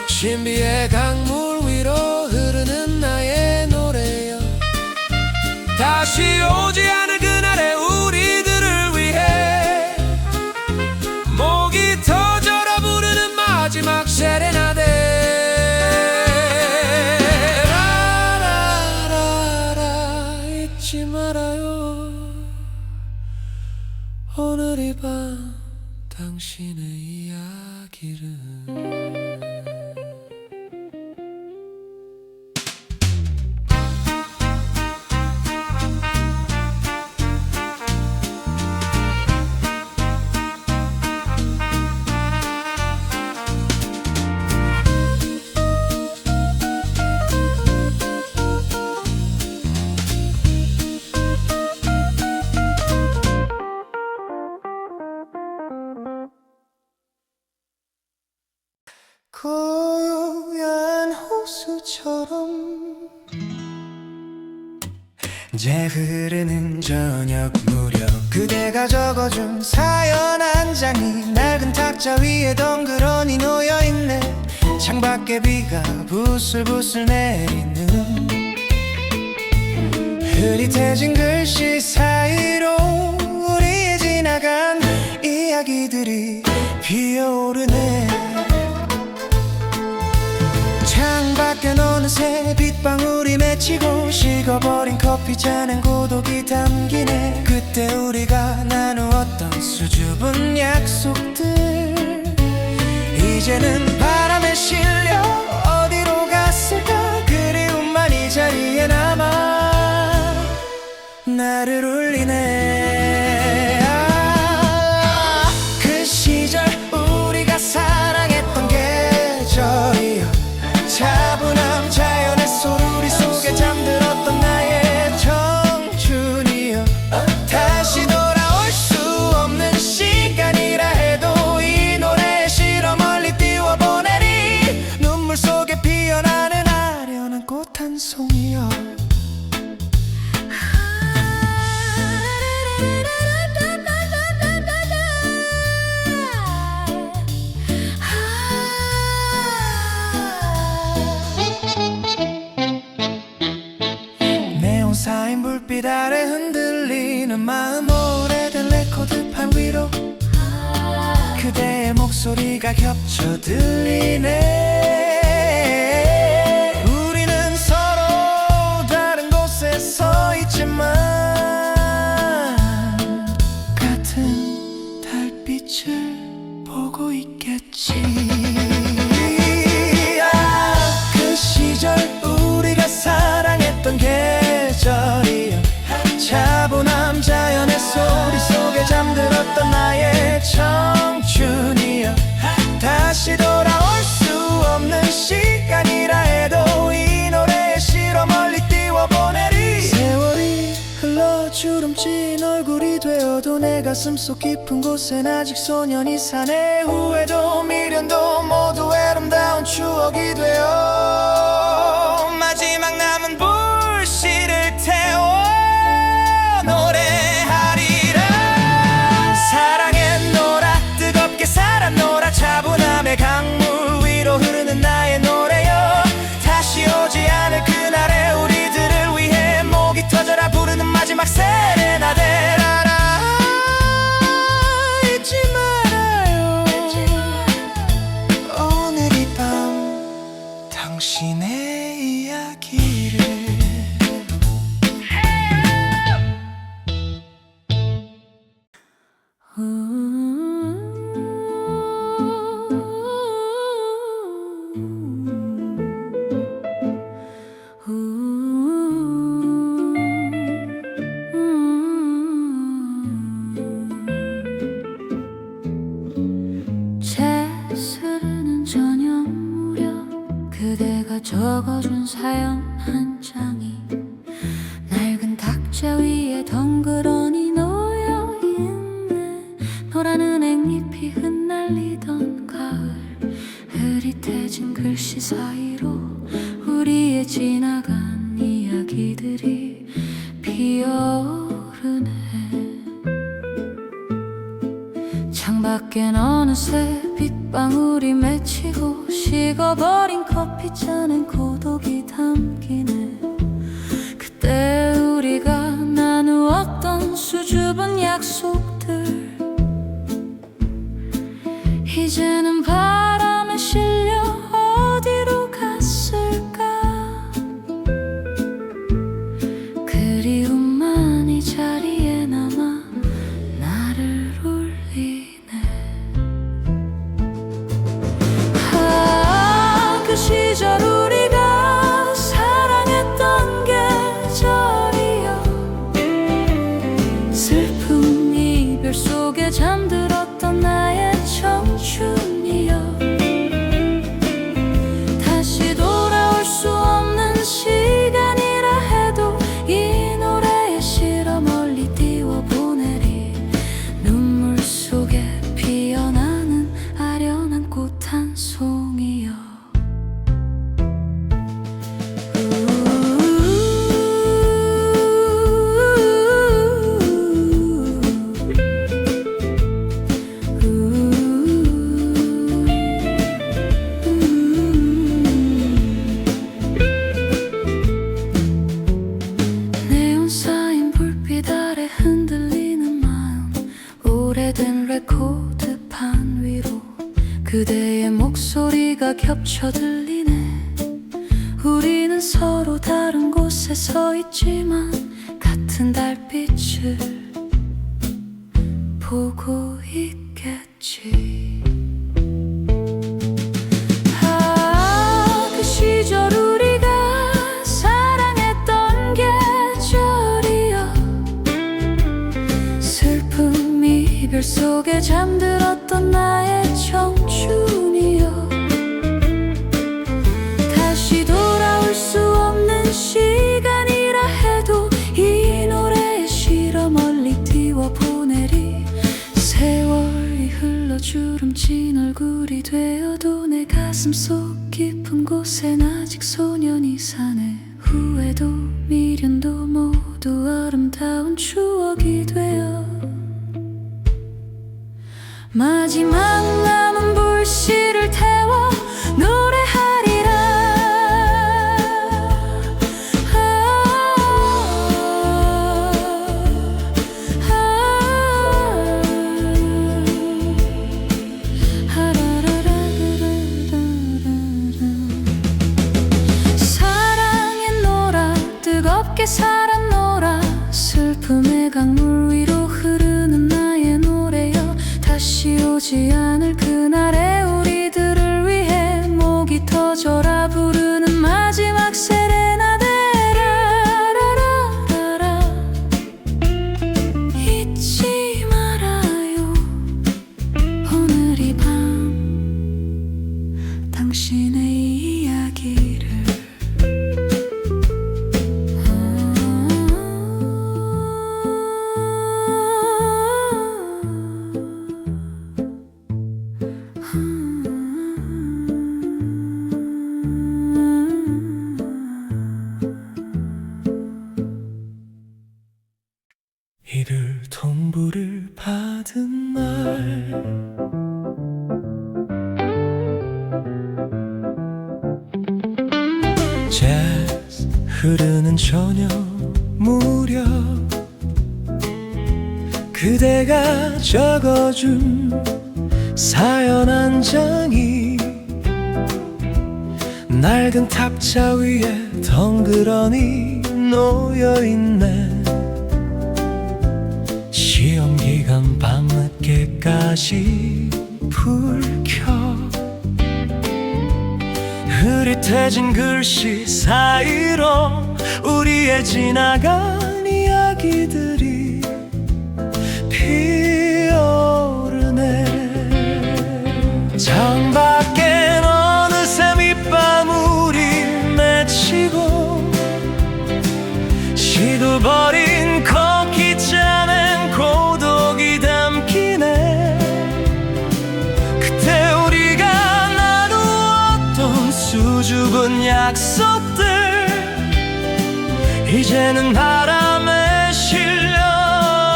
신비의 강물 위로 흐르는 나의 노래여. 다시 오지 않을 그날의 우리들을 위해 목이 터져라 부르는 마지막 세레나데. 라라라라, 잊지 말아요. 오늘 이 밤 당신의 이야기를. 고요한 호수처럼 이제 흐르는 저녁 무렵, 그대가 적어준 사연 한 장이 낡은 탁자 위에 덩그러니 놓여있네. 창밖에 비가 부슬부슬 내리는 흐릿해진 글씨 사이로 우리의 지나간 이야기들이 피어오르네. 창밖엔 어느새 빗방울이 맺히고 식어버린 커피잔엔 고독이 담기네. 그때 우리가 나누었던 수줍은 약속들 이제는 바람에 실려 어디로 갔을까. 그리움만 이 자리에 남아 나를 울리네. 아, 그 시절 우리가 사랑했던 계절이여, 차분함 자연의 소리 속에 잠들었던 나의 청춘이여. 다시 돌아올 수 없는 시간이라 해도 이 노래에 실어 멀리 띄워보내리. 눈물 속에 피어나는 아련한 꽃 한 송이여. 쌓인 불빛 아래 흔들리는 마음, 오래된 레코드판 위로 그대의 목소리가 겹쳐 들리네. 우리는 서로 다른 곳에 서 있지만 같은 달빛을 보고 있겠지. 아, 그 시절 우리가 사랑했던 계절이여, 차분함 자연의 소리 속에 잠들었던 나의 청춘이여. 다시 돌아올 수 없는 시간이라 해도 이 노래에 실어 멀리 띄워보내리. 세월이 흘러 주름진 얼굴이 되어도 내 가슴 속 깊은 곳엔 아직 소년이 사네. 후회도 미련도 모두 아름다운 추억이 되어 적어준 사연 한 장이 낡은 탁자 위에 덩그러니 놓여있네. 노란 은행잎이 흩날리던 가을, 흐릿해진 글씨 사이로 우리의 지나간 이야기들이 피어오르네. 창밖엔 어느새 빗방울이 맺히고 식어버린 커피잔엔 고독이 담기네. 그때 우리가 나누었던 수줍은 약속들, 이제는 바람에 실려 어디로 갔을까. 그리움만 이 자리에 남아 나를 울리네. 아, 그 시절 우리가 사랑했던 계절이여, 슬픈 이별 속에 잠들었던 나의 청춘이여, 다시 돌아올 수 없는 시간이라 해도 이 노래에 실어 멀리 띄워보내리. 눈물 속에 피어나는 아련한 꽃 한 송이여. 네온 쌓인 불빛 아래 흔들리는 마음, 오래된 레코드판 위로 그대의 목소리가 겹쳐 들리네. 우리는 서로 다른 곳에 서 있지만 같은 달빛을 보고 있겠지. 아, 그 시절 우리가 사랑했던 계절이여, 슬픔 이별 속에 잠들었던 나의 청춘이여, 다시 돌아올 수 없는 시간이라 해도 이 노래에 실어 멀리 띄워보내리. 세월이 흘러 주름진 얼굴이 되어도 내 가슴 속 깊은 곳엔 아직 소년이 사네. 후회도 미련도 모두 아름다운 추억이 되어 마지막 남은 불씨를 태워 노래하리라. 사랑했노라, 뜨겁게 살았노라, 슬픔의 강물 위로 흐르는 나의 노래여, 다시 오지 않을 그날의 우리들을 위해 목이 터져라 부르는 마지막 세레나데라라라라. 잊지 말아요, 오늘 이 밤 당신의 이야기를. 이를 통보를 받은 날, 재즈 흐르는 저녁 무렵, 그대가 적어준 사연 한 장이 낡은 탁자 위에 덩그러니 놓여있네. 시험기간 밤늦게까지 불 켜 흐릿해진 글씨 사이로 우리의 지나간 이야기들이 피어오르네. 창밖엔 어느새 밑방울이 수줍은 약속들 이제는 바람에 실려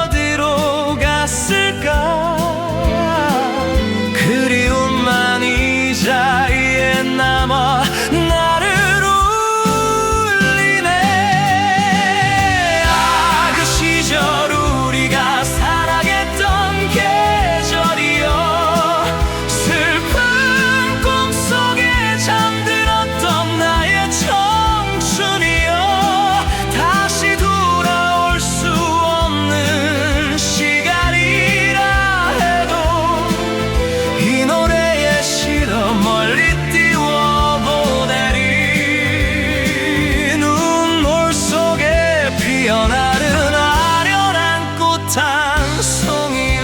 어디로 갔을까. 그리움만 이 자리에 남아 나를 울리네. 아, 그 시절 우리가 사랑했던 계절이여, 슬픈 꿈속에 잠들었던 나의 청춘이여, 다시 돌아올 수 없는 시간이라 해도 이 노래에 실어 멀리 띄워보내리. 눈물 속에 피어나는 아련한 꽃 한 송이여.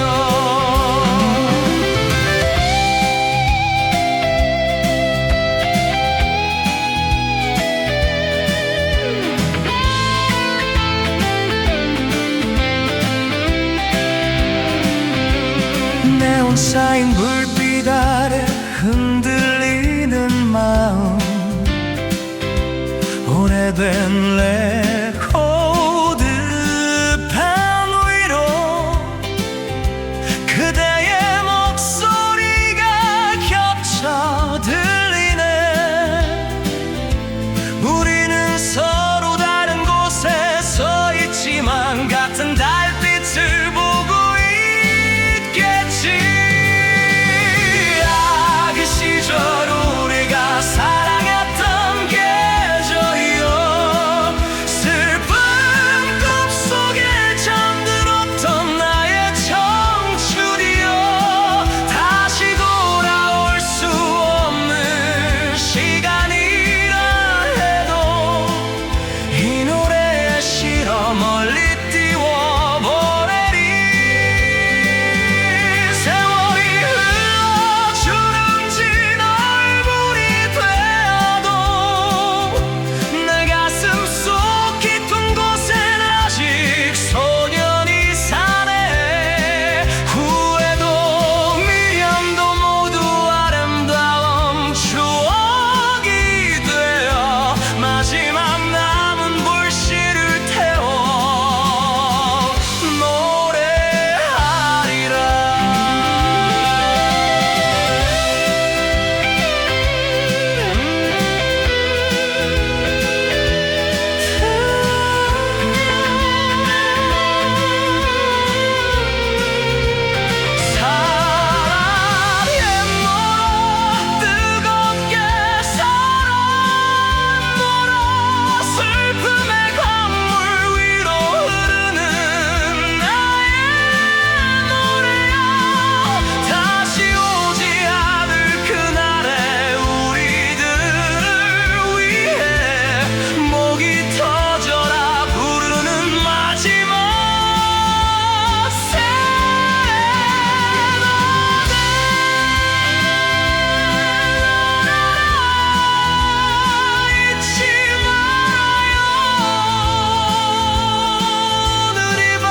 네온 쌓인 불빛 아래 흔들리는 마음, 오래된 레코드판 위로 그대의 목소리가 겹쳐 들리네. 우리는 서로 다른 곳에 서 있지만 같은 달빛을 보고 있겠지. 아, 그 시절 우리가 사랑했던 계절이여, 슬픈 꿈속에 잠들었던 나의 청춘이여, 다시 돌아올 수 없는 시간이라 해도 이 노래에 실어 멀리 띄워보내리. 세월이 흘러 주름진 얼굴이 되어도 내 가슴 속 깊은 곳엔 아직 소년이 사네. 후회도 미련도 모두 아름다운 추억이 되어 마지막 남은 불씨를 태워 사랑의 너로 뜨겁게 사랑으로 슬픔의 강물 위로 흐르는 나의 노래야. 다시 오지 않을 그날의 우리들을 위해 목이 터져라 부르는 마지막 잊지 말아요. 오늘 이 밤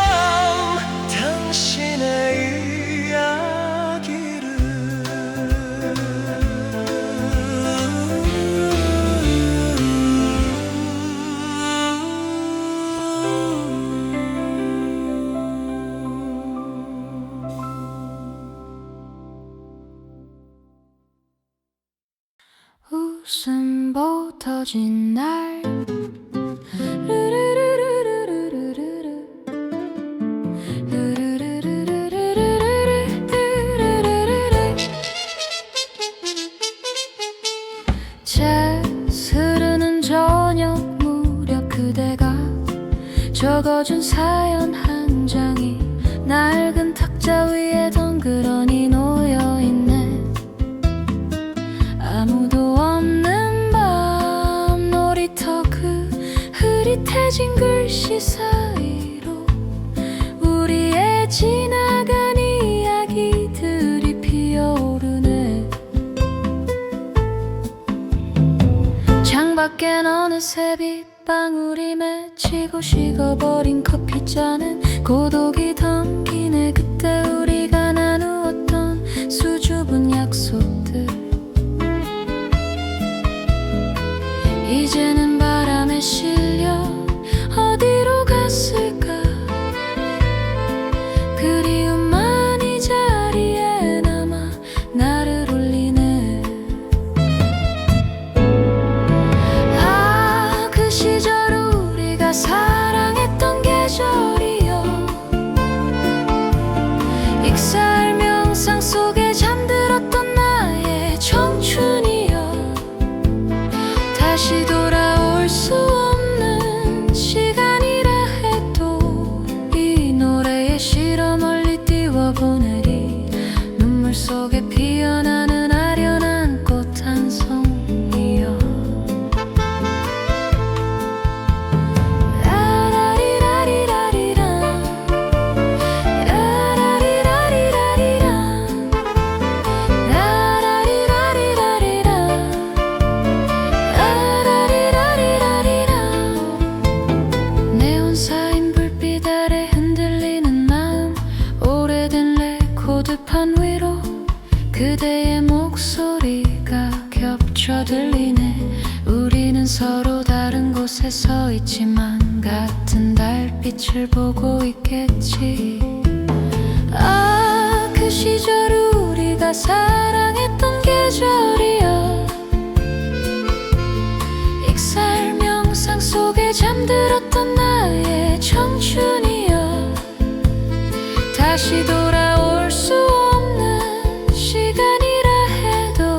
당신의 웃음보 터진 날 재즈 흐르는 저녁 무렵 그대가 적어준 사연 한 장이 낡은 탁자 위에 덩그러니 놓여있네. 아무도 없는 밤 놀이터 그 흐릿해진 글씨 사이로 우리의 지나간 이야기들이 피어오르네. 창밖엔 어느새 빗방울이 맺히고 식어버린 커피잔은 고독이 덤기네. 그때 우리가 나누었던 수줍은 약속들 속에 피어나는 아련한 꽃 한 송이여 라라리라리라리라 라라리라리라리라 라라리라리라리라 라라리라리라리라 네온 사인 불빛 아래 흔들리는 마음 오래된 레코드판 위로 그대의 목소리가 겹쳐 들리네 우리는 서로 다른 곳에 서 있지만 같은 달빛을 보고 있겠지 아, 그 시절 우리가 사랑했던 계절이야 익살 명상 속에 잠들었던 나의 청춘이여 다시 돌아올 수 없는 시간이라 해도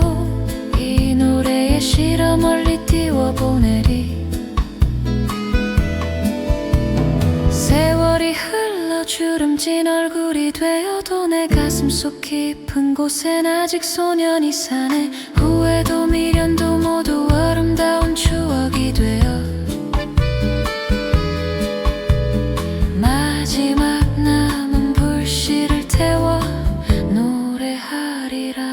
이 노래에 실어 멀리 띄워보내리 세월이 흘러 주름진 얼굴이 되어도 내 가슴 속 깊은 곳엔 아직 소년이 사네 후회도 미련도 모두 아름다운 추억이 되어 마지막 남은 불씨를 태워 노래하리라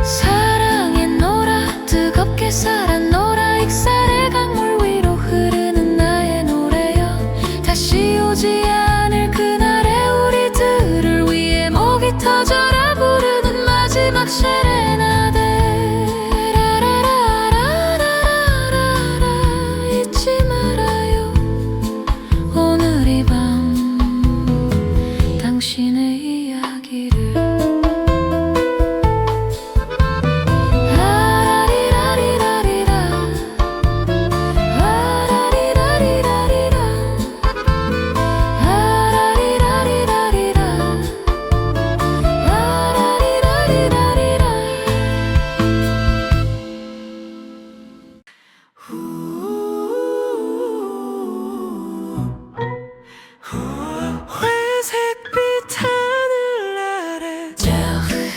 사랑했노라 뜨겁게 살았노라 익살의 강물 위로 흐르는 나의 노래여 다시 오지 않을 그날의 우리들을 위해 목이 터져라 부르는 마지막 세레나데 라라라라라라라 잊지 말아요 오늘 이 밤 당신의 이야기를 라라리라리라리라 라라리라리라리라 라라리라리라리라 라라리라리라리라 회색빛 하늘 아래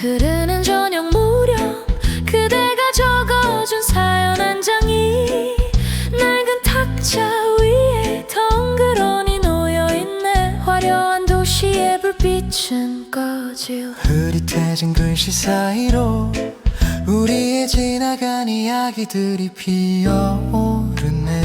흐르는 저녁 무렵 그대가 적어준 사연 한 장이 낡은 탁자 위에 덩그러니 놓여있네 화려한 도시의 불빛은 꺼질 흐릿해진 글씨 사이로 우리의 지나간 이야기들이 피어오르네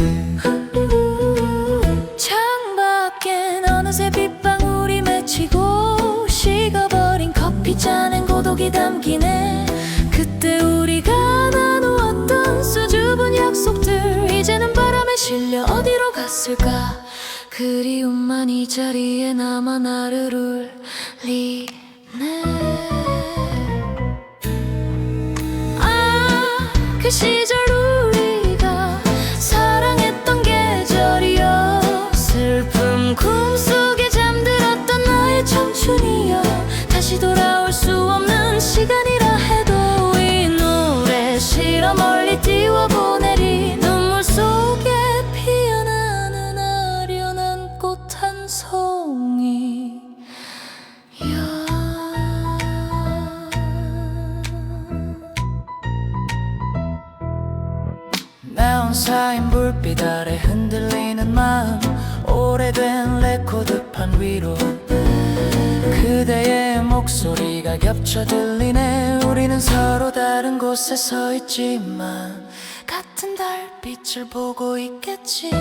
창밖엔 어느새 빗방울이 맺히고 식어버린 커피잔엔 고독이 담기네 그때 우리가 나누었던 수줍은 약속들 이제는 바람에 실려 어디로 갔을까 그리움만 이 자리에 남아 나를 울리네 아, 그 시절 우리가 사랑했던 계절이여 슬픔 꿈속에 잠들었던 나의 청춘이여 다시 돌아올 수 없는 시간이라 해도 이 노래 실어 멀리 띄워보내리 눈물 속에 피어나는 아련한 꽃 한 송이 네온 사인 불빛 아래 흔들리는 마음 오래된 레코드판 위로 그대의 목소리가 겹쳐 들리네 우리는 서로 다른 곳에 서 있지만 같은 달빛을 보고 있겠지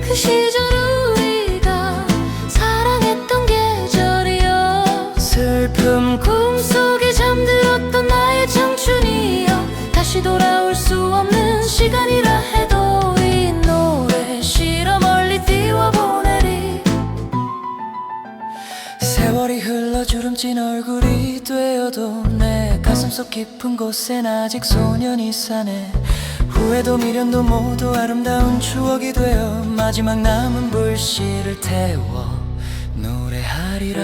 그 시절 우리가 사랑했던 계절이여 슬픔 꿈속에 잠들었던 나의 청춘이여 다시 돌아올 수 없는 시간이라 해도 이 노래 실어 멀리 띄워보내리 세월이 흘러 주름진 얼굴이 되어도 내 가슴 속 깊은 곳엔 아직 소년이 사네 후회도 미련도 모두 아름다운 추억이 되어 마지막 남은 불씨를 태워 노래하리라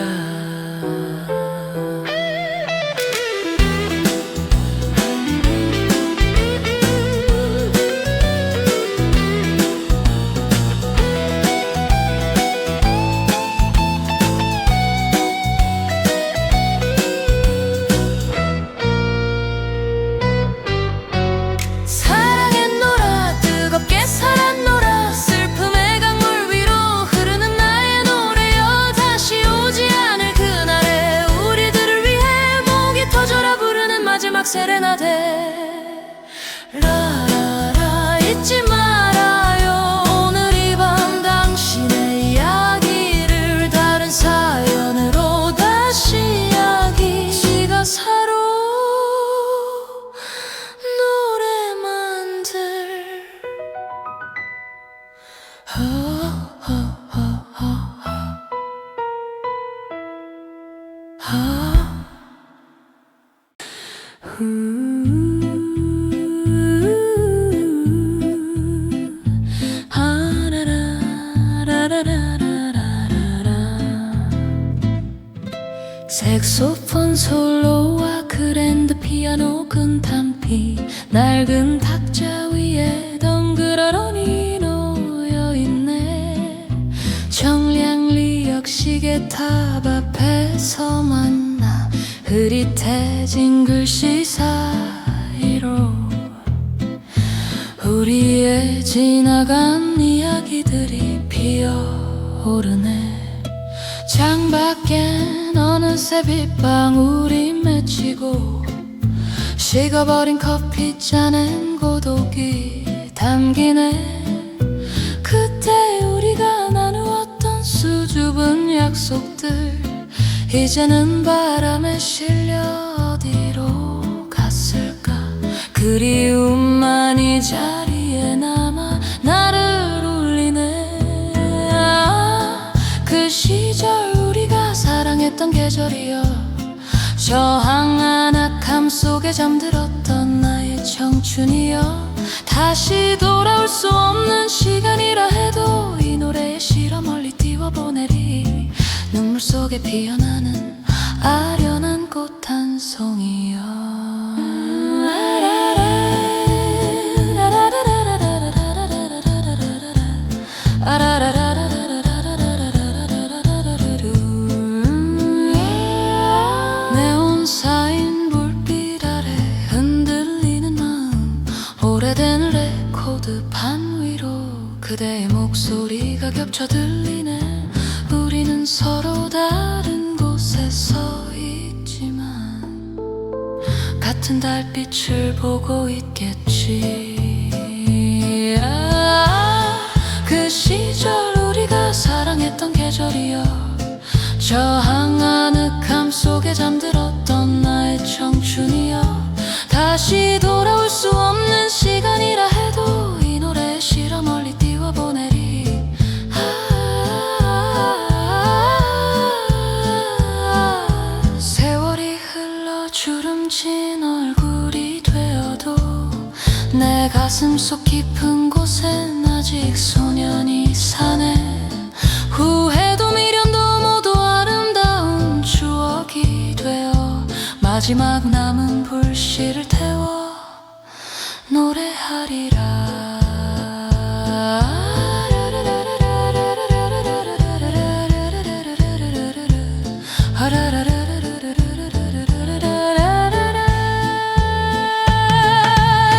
낡은 탁자 위에 덩그러니 놓여있네. 청량리역 시계탑 앞에서 만나 흐릿해진 글씨 사이로 우리의 지나간 이야기들이 피어오르네. 창밖엔 어느새 빗방울이 맺히고 식어버린 커피잔엔 고독이 담기네. 그때 우리가 나누었던 수줍은 약속들 이제는 바람에 실려 어디로 갔을까. 그리움만 이 자리에 남아 나를 울리네. 그 시절 우리가 사랑했던 계절이여, 저 한악함 속에 잠들었던 나의 청춘이여, 다시 돌아올 수 없는 시간이라 해도 이 노래에 실어 멀리 띄워보내리. 눈물 속에 피어나는 아련한 꽃 한 송이여. 네온 사인 불빛 아래 흔들리는 마음, 오래된 레코드판 위로 그대의 목소리가 겹쳐 들리네. 우리는 서로 다른 곳에 서 있지만 같은 달빛을 보고 있겠지. 그 시절 우리가 사랑했던 계절이여, 저 한가득함 속에 잠들었던 나의 청춘이여, 다시 돌아올 수 없는 시간이라 해도 이 노래에 실어 멀리 띄워보내리. 세월이 흘러 주름진 얼굴이 되어도 내 가슴 속 깊은 곳엔 아직 소년이 사네. 후회도 미련도 모두 아름다운 추억이 되어 마지막 남은 불씨를 태워 노래하리라.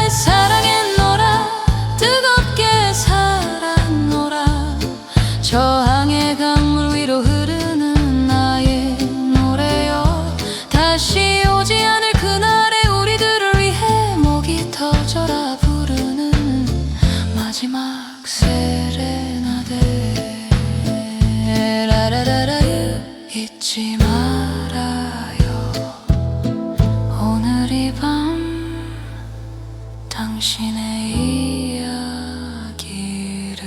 사랑했노라, 뜨겁게 살았노라, 저항의 강물 위로 흐르는 나의 노래여, 다시 오지 않을 그날의 우리들을 위해 목이 터져라 부르는 마지막 세레나데. 라라라라유. 잊지 말아요, 오늘 이 밤 당신의 이야기를.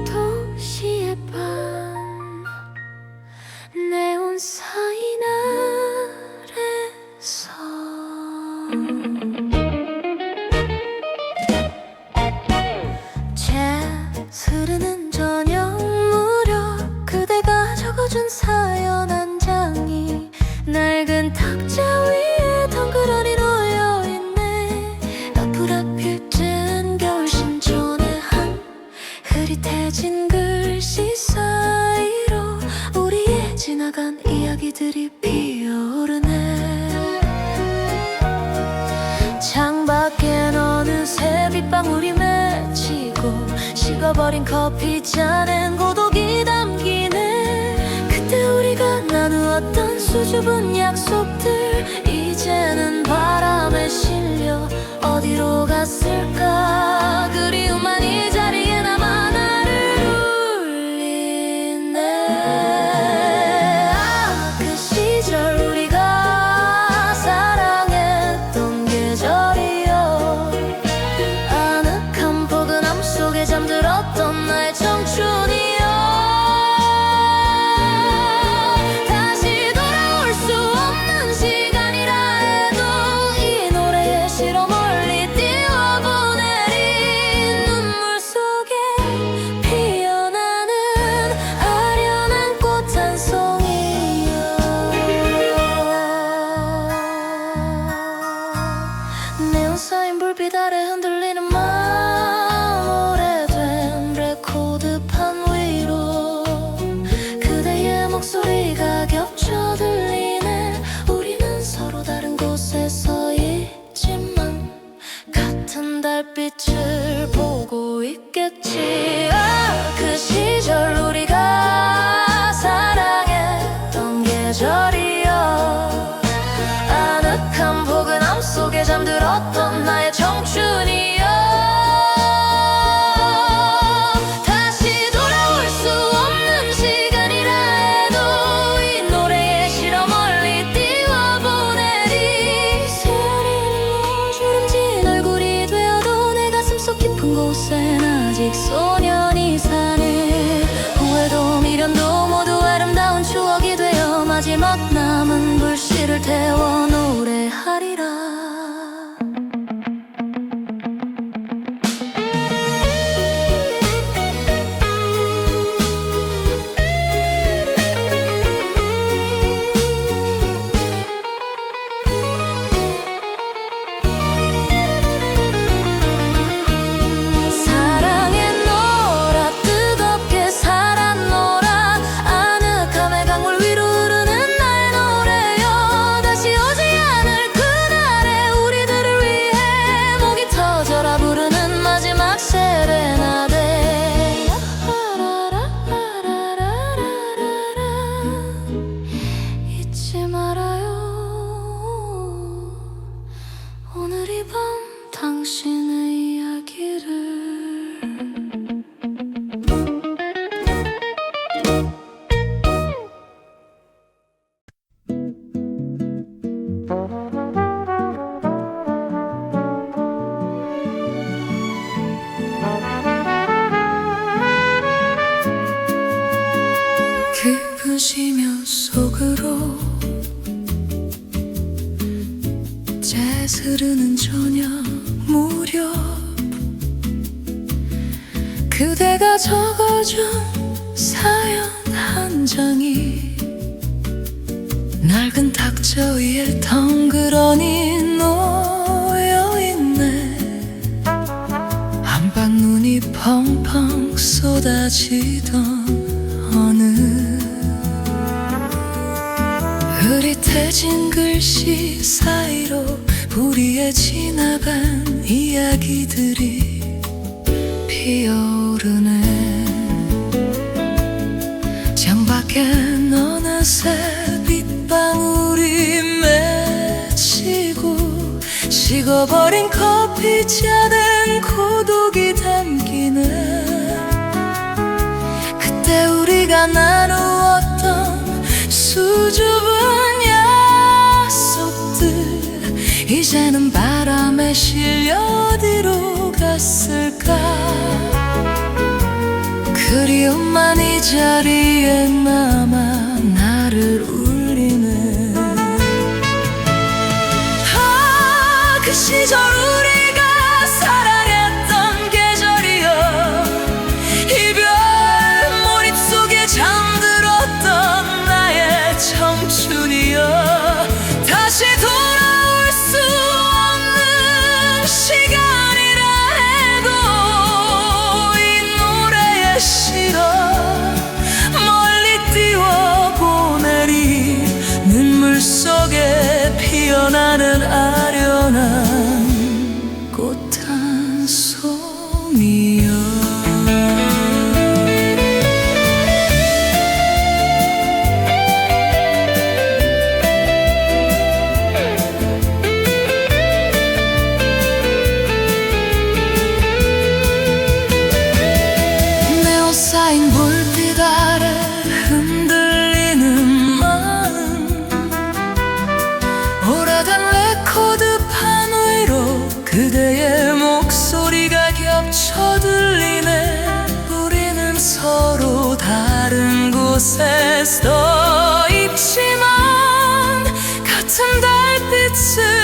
도시의 밤, 네온 사인 아래서 재즈 흐르는 저녁 무렵 그대가 적어준 사연 한 장이 낡은 탁자 위에 덩그러니 놓여있네. 앞으로 뜬 겨울 신촌의 한 흐릿해진 글씨 사이로 우리의 지나간 이야기들이 피어오르네. 창밖엔 어느새 빗방울이 맺히고 식어버린 커피잔엔 고독이 담기네. 그때 우리가 나누었던 수줍은 약속들 이제는 바람에 실려 어디로 갔을까. 그리움만 이 자리에 남아 나를 울리네. 그 시절 우리가 사랑했던 계절이여, 아늑한 포근함 속에 잠들었던 나의 청춘이여, 계절이여 아늑한 포근함 속에 잠들었던 나의 청춘이여 다시 돌아올 수 없는 시간이라 해도 이 노래에 실어 멀리 띄워보내리 세월이 주름진 얼굴이 되어도 내 가슴 속 깊은 곳엔 아직 소년이 사네 후회도 미련도 모두 아름다운 추억이 되어 마지막 남은 불씨를 태워 노래하리라 사랑했노라 뜨겁게 살았노라 아늑함의 강물 위로 흐르는 나의 노래여 다시 오지 않을 그날의 우리들을 위해 목이 터져라 부르는 마지막 세레나데 잊지 말아요 오늘 이 밤 당신의 이야기를 깊은 심연 속으로 재즈 흐르는 저녁 무렵 그대가 적어준 사연 한 장이 낡은 탁자 위에 덩그러니 놓여있네 한방눈이 펑펑 쏟아지던 어느 흐릿해진 글씨 사이로 우리의 지나간 이야기들이 피어오르네 창밖엔 어느새 빗방울이 맺히고 식어버린 커피잔엔 고독이 담기네 그때 우리가 나누었던 수줍은 약속들 이제는 바람에 실려 어디로 갔을까 그리움만 이 자리에 남아 나를 울리네 아 그 시절 우리가 사랑했던 계절이여 이별 몰입 속에 잠들었던 나의 청춘이여 다시 돌아올 수 없는 시간이라 해도 이 노래에 실어 멀리 띄워보내리 눈물 속에 피어나는 아련한 꽃 한 송이여 쌓인 불빛 아래 흔들리는 마음 오래된 레코드판 위로 그대의 목소리가 겹쳐 들리네 우리는 서로 다른 곳에 서 있지만 같은 달빛을